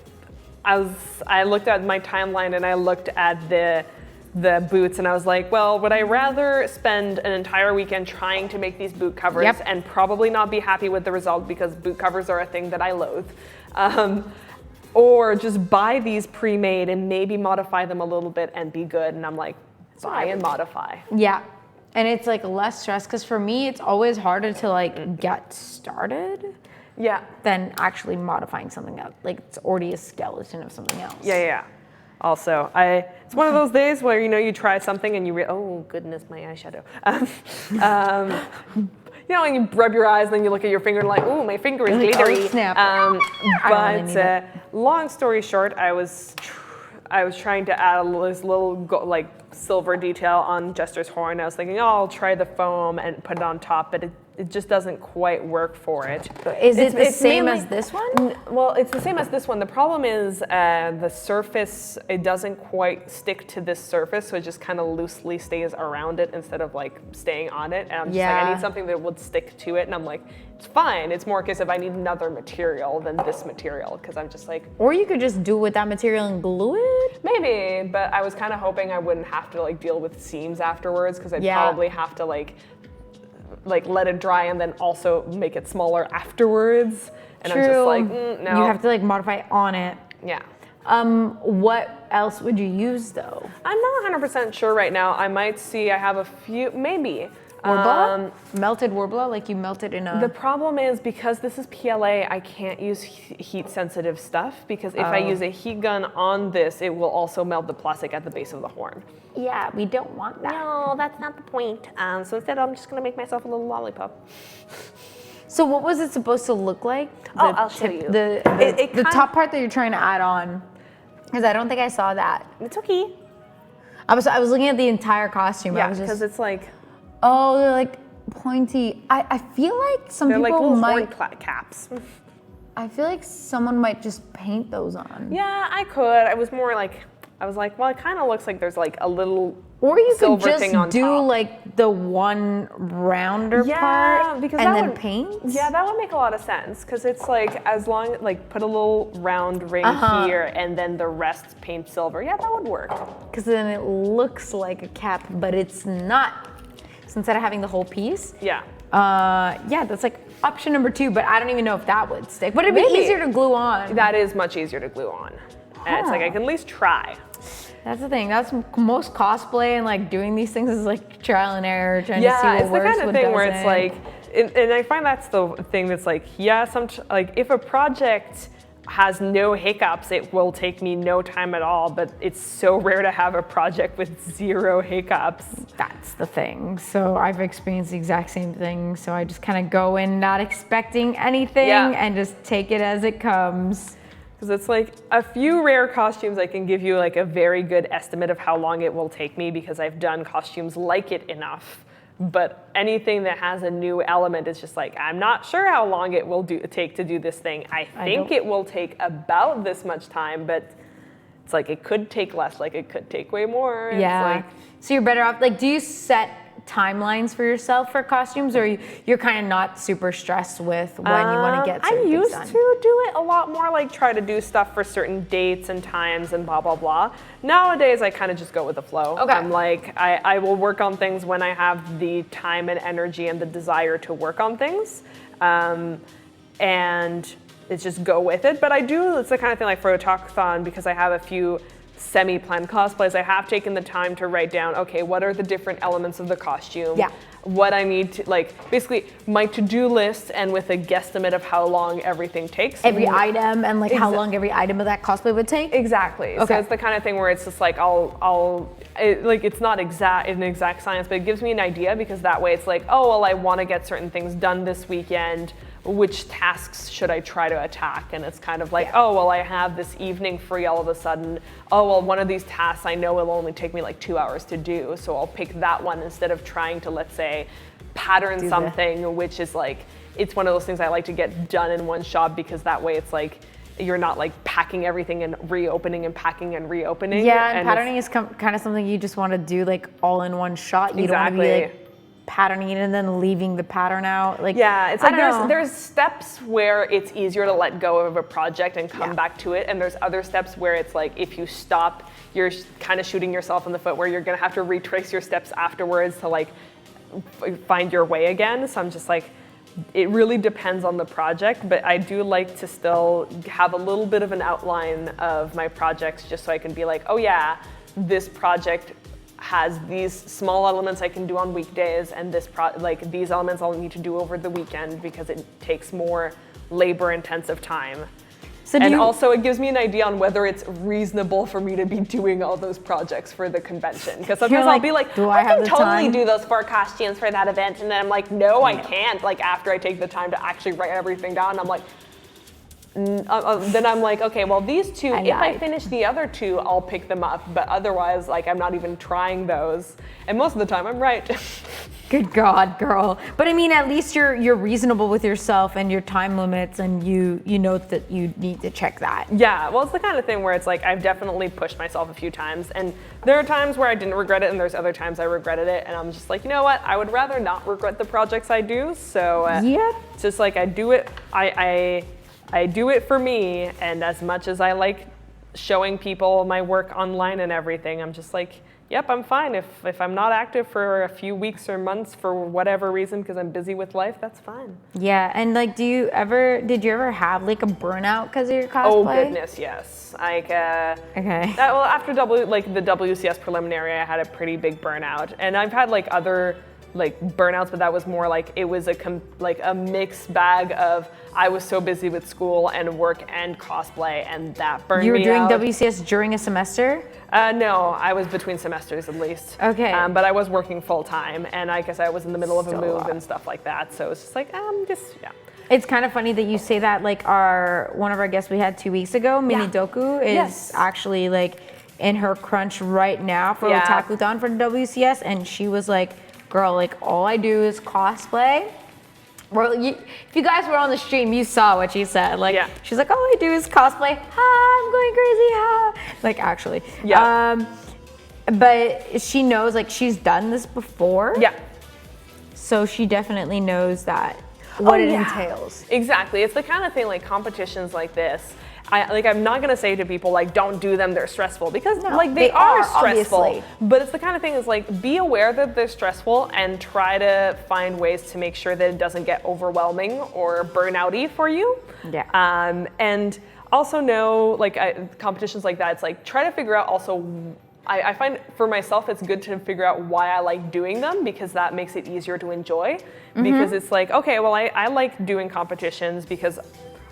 I looked at my timeline and I looked at the boots, and I was like, well, would I rather spend an entire weekend trying to make these boot covers and probably not be happy with the result, because boot covers are a thing that I loathe, or just buy these pre-made and maybe modify them a little bit and be good? And I'm like, buy and modify. Yeah, and it's like less stress, because for me, it's always harder to like get started than actually modifying something else. Like it's already a skeleton of something else. Yeah. Also, it's one of those days where, you know, you try something and you oh goodness, my eyeshadow. You know, and you rub your eyes, and then you look at your finger and like, ooh, my finger is glittery. Oh, snap. But long story short, I was trying to add this little like silver detail on Jester's horn. I was thinking, oh, I'll try the foam and put it on top, but it just doesn't quite work for it. Is it the same as this one? Well, it's the same as this one. The problem is the surface, it doesn't quite stick to this surface, so it just kind of loosely stays around it instead of like staying on it. And I'm just like, I need something that would stick to it. And I'm like, it's fine. It's more a case of I need another material than this material, because I'm just like. Or you could just do it with that material and glue it? Maybe, but I was kind of hoping I wouldn't have to like deal with seams afterwards, because I'd probably have to like let it dry and then also make it smaller afterwards. And True. I'm just like, no. You have to like modify on it. Yeah. What else would you use though? I'm not 100% sure right now. I might see, I have a few, maybe. Worbla? Melted Worbla, like you melted in a... The problem is because this is PLA, I can't use heat sensitive stuff because if I use a heat gun on this, it will also melt the plastic at the base of the horn. Yeah, we don't want that. No, that's not the point. So instead I'm just gonna make myself a little lollipop. So what was it supposed to look like? Oh, I'll show you. The top part that you're trying to add on, because I don't think I saw that. It's okay. I was looking at the entire costume. Yeah, I was because just, it's like, oh, they're like pointy. I feel like some they're like people little might. horn caps. I feel like someone might just paint those on. Yeah, I could. I was like, well, it kind of looks like there's like a little Or you could silver just thing on do top. like the one rounder part because and that then would, paint. Yeah, that would make a lot of sense because it's like as long like put a little round ring here and then the rest paint silver. Yeah, that would work. Because then it looks like a cap, but it's not. So instead of having the whole piece, Yeah. yeah, that's like option number 2. But I don't even know if that would stick. But it'd be Maybe. easier to glue on. That is much easier to glue on. And it's like I can at least try. That's the thing. That's most cosplay and like doing these things is like trial and error, trying to see Yeah, what it's the works, kind of what thing where it's doesn't. like, and I find that's the thing that's like, yeah, like if a project has no hiccups, it will take me no time at all, but it's so rare to have a project with 0 hiccups. That's the thing. So I've experienced the exact same thing. So I just kind of go in not expecting anything and just take it as it comes. Because it's like a few rare costumes I can give you like a very good estimate of how long it will take me because I've done costumes like it enough. But anything that has a new element is just like, I'm not sure how long it will take to do this thing. I think it will take about this much time, but it's like it could take less, like it could take way more. Yeah. It's like, so you're better off, like, do you set timelines for yourself for costumes, or you're kind of not super stressed with when you want to get certain I things used done? to do it a lot more, like try to do stuff for certain dates and times and blah, blah, blah. Nowadays, I kind of just go with the flow. Okay. I'm like, I will work on things when I have the time and energy and the desire to work on things. And it's just go with it. But it's the kind of thing like for a talkathon, because I have a few semi-planned cosplays, I have taken the time to write down, okay, what are the different elements of the costume? Yeah. What I need to, like, basically my to-do list and with a guesstimate of how long everything takes. Every item and like how long every item of that cosplay would take? Exactly. Okay. So it's the kind of thing where it's just like it's not an exact science, but it gives me an idea because that way it's like, oh, well, I want to get certain things done this weekend. Which tasks should I try to attack? And it's kind of like, oh, well, I have this evening free all of a sudden. Oh, well, one of these tasks I know will only take me like 2 hours to do. So I'll pick that one instead of trying to, let's say, pattern something, which is like, it's one of those things I like to get done in one shot because that way it's like, you're not like packing everything and reopening and packing and reopening. Yeah, and patterning is kind of something you just want to do like all in one shot. You don't want to be like patterning it and then leaving the pattern out. Like, yeah, it's like there's steps where it's easier to let go of a project and come back to it, and there's other steps where it's like if you stop, you're kind of shooting yourself in the foot where you're gonna have to retrace your steps afterwards to like find your way again. So I'm just like, it really depends on the project, but I do like to still have a little bit of an outline of my projects just so I can be like, oh yeah, this project has these small elements I can do on weekdays, and these elements I'll need to do over the weekend because it takes more labor-intensive time. So also it gives me an idea on whether it's reasonable for me to be doing all those projects for the convention. Because sometimes I'll be like, I can totally do those 4 costumes for that event, and then I'm like, no, I can't. Like after I take the time to actually write everything down, I'm like, then I'm like, okay, well these 2, if I finish the other 2, I'll pick them up. But otherwise, like I'm not even trying those. And most of the time I'm right. Good God, girl. But I mean, at least you're reasonable with yourself and your time limits, and you know that you need to check that. Yeah, well, it's the kind of thing where it's like I've definitely pushed myself a few times, and there are times where I didn't regret it, and there's other times I regretted it, and I'm just like, you know what? I would rather not regret the projects I do. So it's just like I do it. I do it for me, and as much as I like showing people my work online and everything, I'm just like, yep, I'm fine. If I'm not active for a few weeks or months for whatever reason because I'm busy with life, that's fine. Yeah, and like, did you ever have like a burnout because of your cosplay? Oh goodness, yes. Like, Okay. after the WCS preliminary, I had a pretty big burnout, and I've had like other like burnouts, but that was more like it was a mixed bag of I was so busy with school and work and cosplay, and that burned me out. You were doing WCS during a semester? No, I was between semesters at least. Okay. But I was working full time, and I guess I was in the middle of a Still a move lot. and stuff like that. So it's just like, yeah. It's kind of funny that you say that. Like one of our guests we had 2 weeks ago, Mini Doku, is Yes. actually like in her crunch right now for Yeah. Otakuthon for the WCS, and she was like, "Girl, like all I do is cosplay." Well, if you guys were on the stream, you saw what she said. Like, Yeah. she's like, "All I do is cosplay. Ha, I'm going crazy. Ha." Like, actually. Yeah. But she knows, like, she's done this before. Yeah. So she definitely knows that what it yeah. entails. Exactly. It's the kind of thing like competitions like this. I'm not gonna say to people like don't do them, they're stressful, because like they are stressful. obviously. But it's the kind of thing is like be aware that they're stressful and try to find ways to make sure that it doesn't get overwhelming or burnouty for you. Yeah. And also know like competitions like that, it's like try to figure out also. I find for myself it's good to figure out why I like doing them, because that makes it easier to enjoy. Because it's like, okay, well I like doing competitions because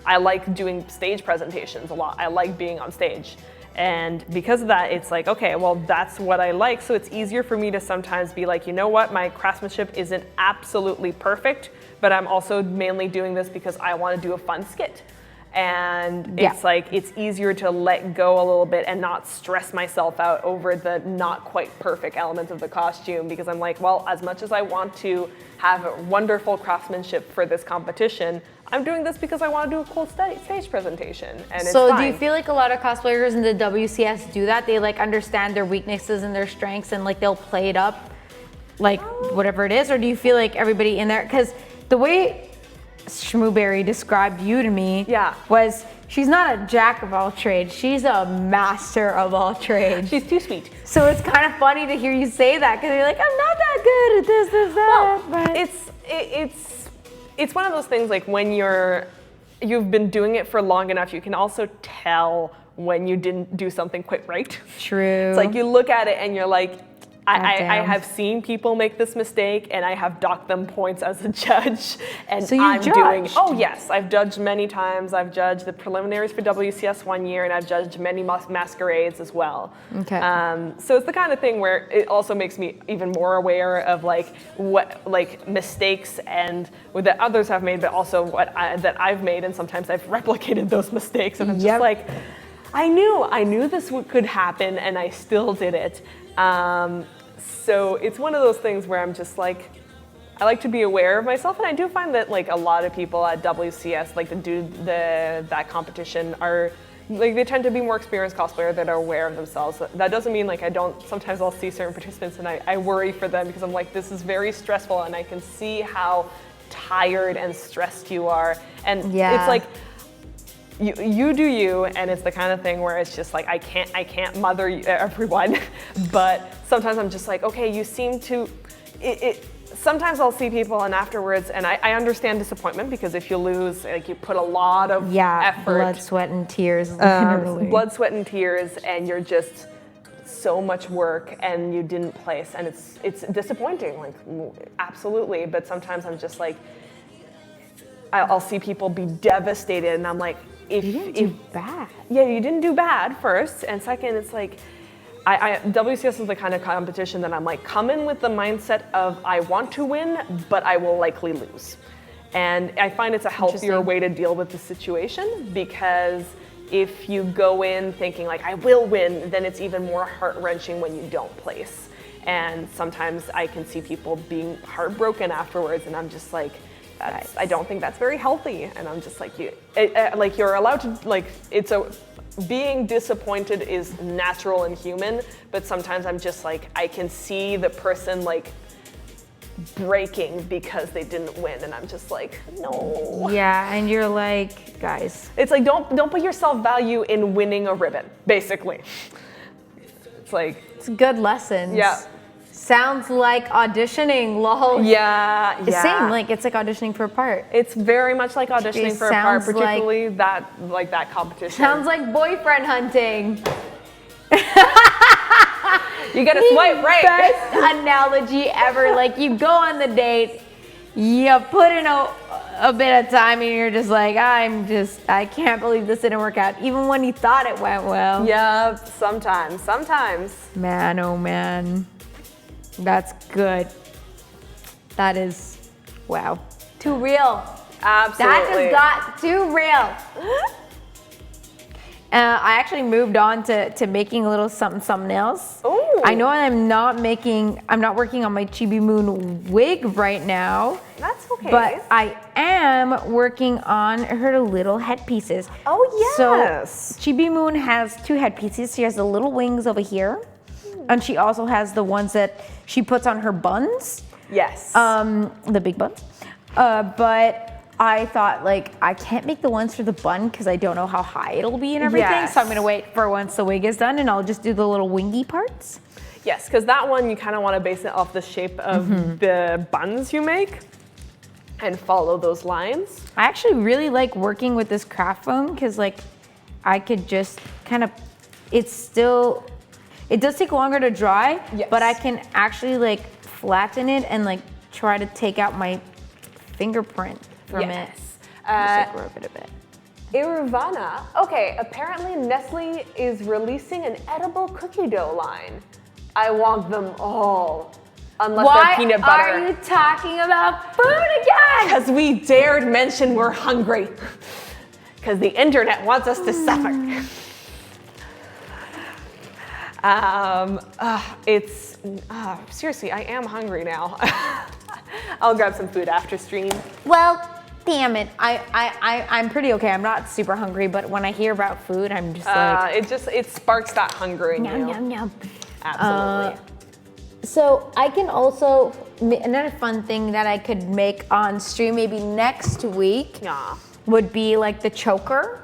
I like doing stage presentations a lot. I like being on stage. And because of that, it's like, okay, well, that's what I like. So it's easier for me to sometimes be like, you know what, my craftsmanship isn't absolutely perfect, but I'm also mainly doing this because I want to do a fun skit. And it's like, it's easier to let go a little bit and not stress myself out over the not quite perfect elements of the costume, because I'm like, well, as much as I want to have wonderful craftsmanship for this competition, I'm doing this because I want to do a cool stage presentation, and it's So fine. do you feel like a lot of cosplayers in the WCS do that? They like understand their weaknesses and their strengths, and like they'll play it up, like whatever it is? Or do you feel like everybody in there, because the way Shmooberry described you to me was she's not a jack of all trades, she's a master of all trades. She's too sweet. So it's kind of funny to hear you say that, because you're like, I'm not that good at this, that. Well, it's one of those things like when you've been doing it for long enough, you can also tell when you didn't do something quite right. True. It's like you look at it and you're like, I Goddamn. have seen people make this mistake, and I have docked them points as a judge. And So you I'm doing. judged? Oh yes, I've judged many times. I've judged the preliminaries for WCS one year, and I've judged many masquerades as well. Okay. So it's the kind of thing where it also makes me even more aware of like what like mistakes and that others have made, but also that I've made, and sometimes I've replicated those mistakes, and I'm just like, I knew this could happen, and I still did it. So it's one of those things where I'm just like, I like to be aware of myself, and I do find that like a lot of people at WCS, like that competition, are like they tend to be more experienced cosplayers that are aware of themselves. That doesn't mean like I don't. Sometimes I'll see certain participants and I worry for them, because I'm like, this is very stressful, and I can see how tired and stressed you are, and it's like. You do you, and it's the kind of thing where it's just like I can't mother everyone, but sometimes I'm just like, okay, you seem to. Sometimes I'll see people and afterwards, and I understand disappointment, because if you lose, like you put a lot of effort, blood, sweat, and tears. Literally. blood, sweat, and tears, and you're just so much work, and you didn't place, and it's disappointing, like absolutely. But sometimes I'm just like, I'll see people be devastated, and I'm like. You didn't do bad. Yeah, you didn't do bad first, and second, it's like, WCS is the kind of competition that I'm like, come in with the mindset of I want to win, but I will likely lose. And I find it's a healthier way to deal with the situation, because if you go in thinking like I will win, then it's even more heart-wrenching when you don't place. And sometimes I can see people being heartbroken afterwards, and I'm just like, I don't think that's very healthy, and I'm just like, you're allowed to being disappointed is natural and human, but sometimes I'm just like, I can see the person like breaking because they didn't win, and I'm just like, no. Yeah, and you're like, guys. It's like don't put your self-value in winning a ribbon, basically. It's like, It's good lessons. yeah. Sounds like auditioning, lol. Yeah, It's same, like it's like auditioning for a part. It's very much like auditioning for a part, sounds like- particularly that competition. Sounds like boyfriend hunting. You gotta swipe right. Best analogy ever. Like you go on the date, you put in a bit of time and you're just like, I can't believe this didn't work out. Even when you thought it went well. Yeah, sometimes. Man, oh man. That's good. That is, wow. Too real. Absolutely. That just got too real. I actually moved on to making a little something else. Ooh. I know I'm not working on my Chibi Moon wig right now. That's okay. But I am working on her little headpieces. Oh, yes. So Chibi Moon has two headpieces. She has the little wings over here. And she also has the ones that she puts on her buns. Yes. The big buns. But I thought, like, I can't make the ones for the bun because I don't know how high it'll be and everything. Yes. So I'm gonna wait for once the wig is done and I'll just do the little wingy parts. Yes, because that one you kind of want to base it off the shape of the buns you make and follow those lines. I actually really like working with this craft foam because, like, I could just kind of, it does take longer to dry, Yes. but I can actually, like, flatten it and, like, try to take out my fingerprint from it. Yes. Just, like, rub it a bit. Irvana. Okay, apparently Nestle is releasing an edible cookie dough line. I want them all. Unless Why they're peanut butter. are you talking about food again? Because we dared mention we're hungry. Because the internet wants us to suffer. Seriously, I am hungry now. I'll grab some food after stream. Well, damn it. I'm pretty okay. I'm not super hungry, but when I hear about food, I'm just like, It sparks that hunger in you. yum, yum. Absolutely. So I can also, another fun thing that I could make on stream maybe next week Yeah. would be like the choker.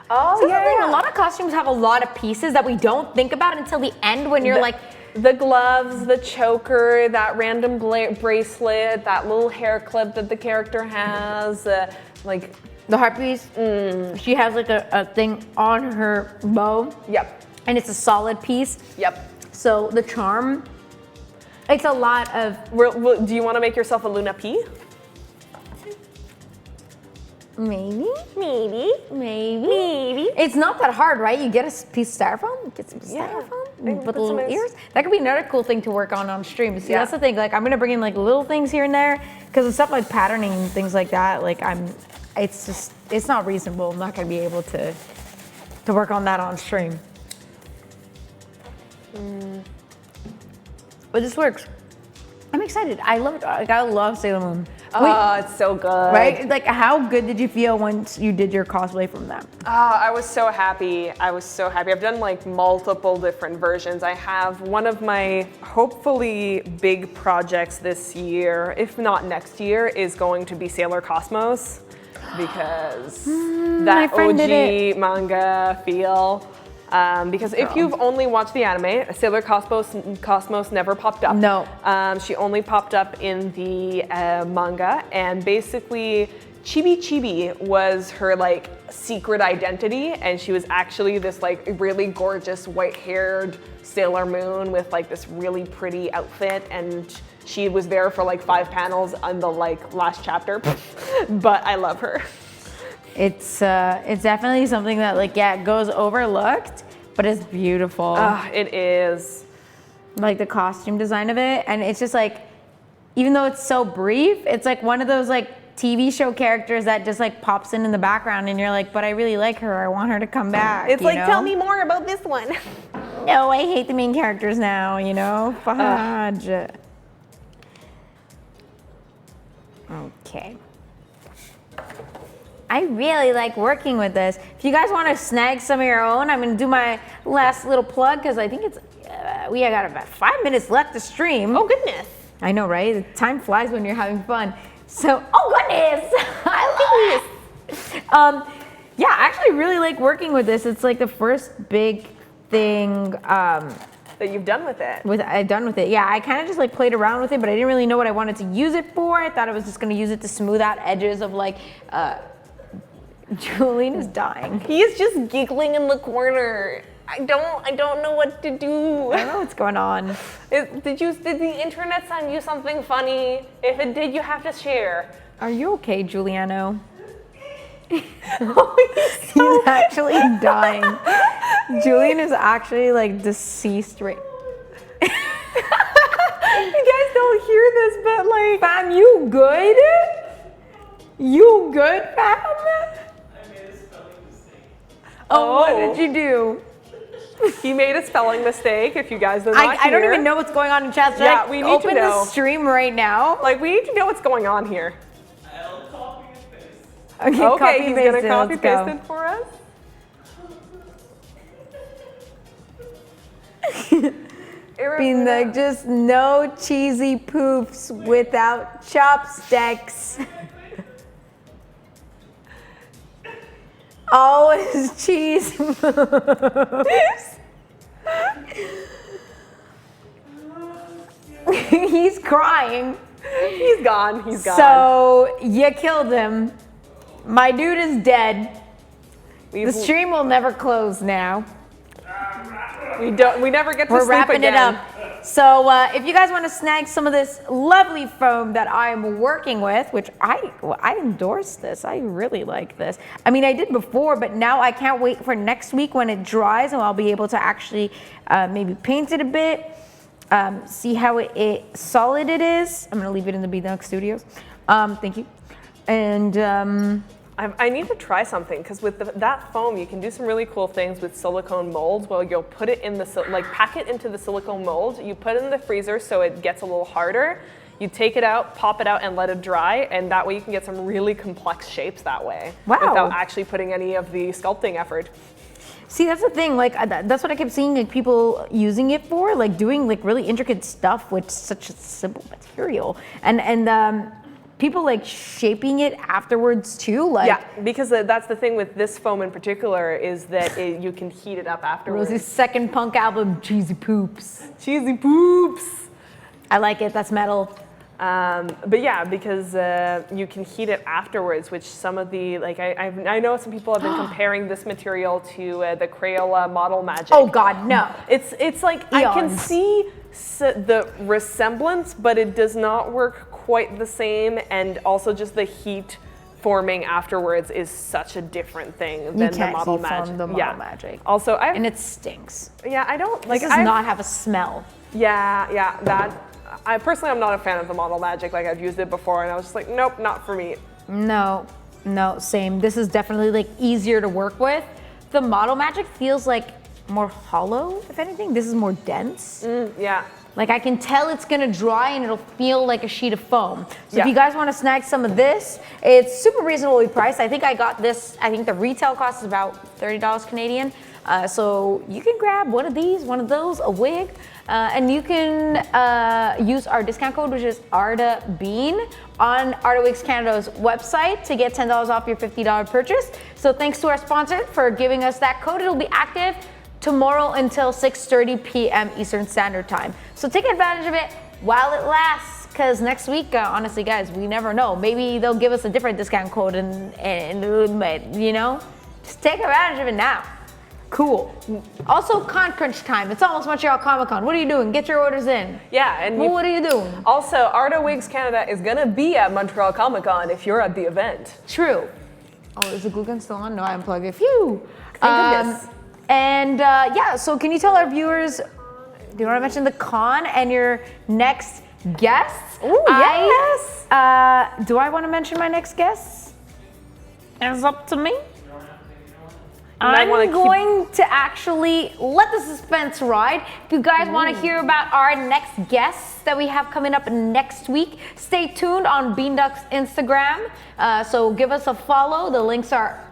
Oh, So that's the thing, a lot of costumes have a lot of pieces that we don't think about until the end when you're like, The gloves, the choker, that random bracelet, that little hair clip that the character has, like, the heart piece, she has like a thing on her bow yep, and it's a solid piece. yep. So the charm, it's a lot of, Do you want to make yourself a Luna P? maybe. Maybe. It's not that hard, right? You get a piece of styrofoam, get some styrofoam, and put put the little some ears. That could be another cool thing to work on stream. See, Yeah. that's the thing. Like, I'm gonna bring in like little things here and there because stuff like patterning and things like that. Like, it's not reasonable. I'm not gonna be able to work on that on stream. But this works. I'm excited. I love it. Like, I love Sailor Moon. Oh, it's so good. Right? Like, how good did you feel once you did your cosplay from them? I was so happy. I've done like multiple different versions. I have one of my hopefully big projects this year, if not next year, is going to be Sailor Cosmos because that friend did OG manga feel. Because if you've only watched the anime, Sailor Cosmos never popped up. No. She only popped up in the manga, and basically Chibi Chibi was her like secret identity, and she was actually this like really gorgeous white-haired Sailor Moon with like this really pretty outfit, and she was there for like 5 panels on the like last chapter, but I love her. It's definitely something that like, yeah, it goes overlooked, but it's beautiful. It is. Like the costume design of it, and it's just like, even though it's so brief, it's like one of those like TV show characters that just like pops in the background, and you're like, but I really like her. I want her to come back. It's you like, know? tell me more about this one. No, I hate the main characters now. You know, fudge. Okay. I really like working with this. If you guys want to snag some of your own, I'm going to do my last little plug because I think it's, we got about 5 minutes left to stream. Oh goodness. I know, right? The time flies when you're having fun. So, oh goodness, I love this. Yeah, I actually really like working with this. It's like the first big thing that you've done with it. I've done with it. Yeah, I kind of just like played around with it, but I didn't really know what I wanted to use it for. I thought I was just gonna use it to smooth out edges of like, Julian is dying. He is just giggling in the corner. I don't know what to do. I don't know what's going on. Did the internet send you something funny? If it did, you have to share. Are you okay, Giuliano? Oh, He's actually dying. Julian is actually like deceased right. you guys don't hear this, but like, Fam, you good? You good, fam? I made a spelling mistake. Oh, what did you do? he made a spelling mistake. If you guys did not I don't hear. even know what's going on in chat. So Yeah, I we need to open know. the stream right now. Like, we need to know what's going on here. I'll copy and paste. Okay, Okay, copy he's paste gonna it, copy let's go. paste it for us. Being like just no cheesy poofs without chopsticks. Always cheese moves. He's crying. He's gone. He's gone. So you killed him. My dude is dead. The stream will never close now. We never get to We're sleep wrapping again. it up. So if you guys want to snag some of this lovely foam that I'm working with, which I endorse this. I really like this. I mean, I did before, but now I can't wait for next week when it dries and I'll be able to actually maybe paint it a bit, see how solid it is. I'm gonna leave it in the Beanduck Studios. Thank you. And I need to try something because with that foam, you can do some really cool things with silicone molds. Well, you'll put it in pack it into the silicone mold. You put it in the freezer so it gets a little harder. You take it out, pop it out, and let it dry, and that way you can get some really complex shapes that way. Wow. Without actually putting any of the sculpting effort. see, that's the thing. Like that's what I kept seeing like people using it for, like doing like really intricate stuff with such a simple material, and people like shaping it afterwards too. Like Yeah, because that's the thing with this foam in particular is that you can heat it up afterwards. Rosie's second punk album, Cheesy Poops. Cheesy poops. I like it. That's metal. But yeah, because you can heat it afterwards, which some of the, like I know some people have been comparing this material to the Crayola Model Magic. Oh God, no. It's like I can Eons. see the resemblance, but it does not work quite the same, and also just the heat forming afterwards is such a different thing than the Model Magic. The Model Magic. Also, And it stinks. I don't This like. does not have a smell. Yeah, that. I personally, I'm not a fan of the Model Magic. Like I've used it before, and I was just like, nope, not for me. No, same. This is definitely like easier to work with. The Model Magic feels like more hollow, if anything. This is more dense. Yeah. Like I can tell it's gonna dry and it'll feel like a sheet of foam. So Yeah. if you guys wanna snag some of this, it's super reasonably priced. I think I got this, I think the retail cost is about $30 Canadian. So you can grab one of these, one of those, a wig, and you can use our discount code, which is ARTABEAN, on Arta Wigs Canada's website to get $10 off your $50 purchase. So thanks to our sponsor for giving us that code. It'll be active tomorrow until 6:30 p.m. Eastern Standard Time. So take advantage of it while it lasts, because next week, honestly, guys, we never know. Maybe they'll give us a different discount code, and you know, just take advantage of it now. Cool. Also, Con Crunch time. It's almost Montreal Comic Con. What are you doing? Get your orders in. Yeah, and Well, what are you doing? also, Arta Wigs Canada is gonna be at Montreal Comic Con if you're at the event. True. Oh, is the glue gun still on? No, I unplugged it. Phew. Thank goodness. And yeah, so can you tell our viewers, do you want to mention the con and your next guests? Ooh, yes. Do I want to mention my next guests? It's up to me. I'm going to actually let the suspense ride. If you guys want to hear about our next guests that we have coming up next week, stay tuned on Beanduck's Instagram. So give us a follow. The links are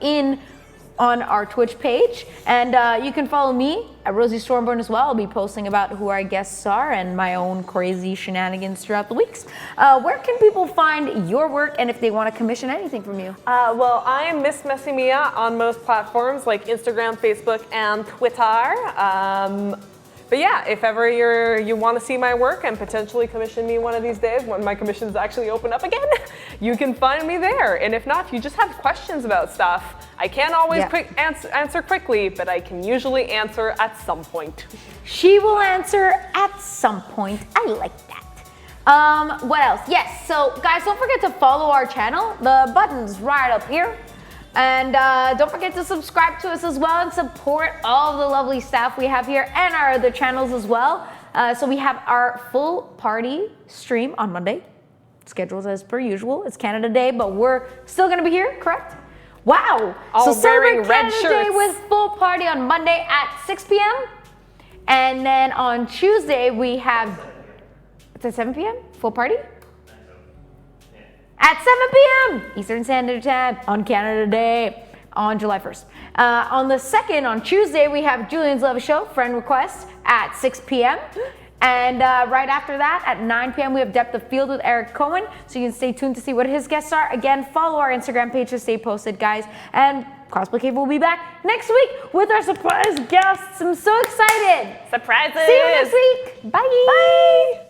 on our Twitch page, and you can follow me at Rosie Stormborn as well. I'll be posting about who our guests are and my own crazy shenanigans throughout the weeks. Where can people find your work, and if they want to commission anything from you? Well, I am Miss Messy Mia on most platforms like Instagram, Facebook, and Twitter. But yeah, if ever you want to see my work and potentially commission me one of these days when my commissions actually open up again, you can find me there. And if not, if you just have questions about stuff, I can't always answer quickly, but I can usually answer at some point. She will answer at some point. I like that. What else? Yes, so guys, don't forget to follow our channel. The button's right up here. And don't forget to subscribe to us as well and support all of the lovely staff we have here and our other channels as well. So we have our full party stream on Monday. Scheduled as per usual. It's Canada Day, but we're still gonna be here, correct? Wow! All so wearing celebrate red Canada Day shirts. with full party on Monday at 6 p.m. And then on Tuesday we have, it's at 7 p.m. full party? At 7 p.m. Eastern Standard Time on Canada Day on July 1st. On the 2nd, on Tuesday, we have Julian's Love Show, friend request, at 6 p.m. And right after that, at 9 p.m., we have Depth of Field with Eric Cohen. So you can stay tuned to see what his guests are. Again, follow our Instagram page to stay posted, guys. And Cosplay Cave will be back next week with our surprise guests. I'm so excited. Surprises! See you next week. Bye. Bye!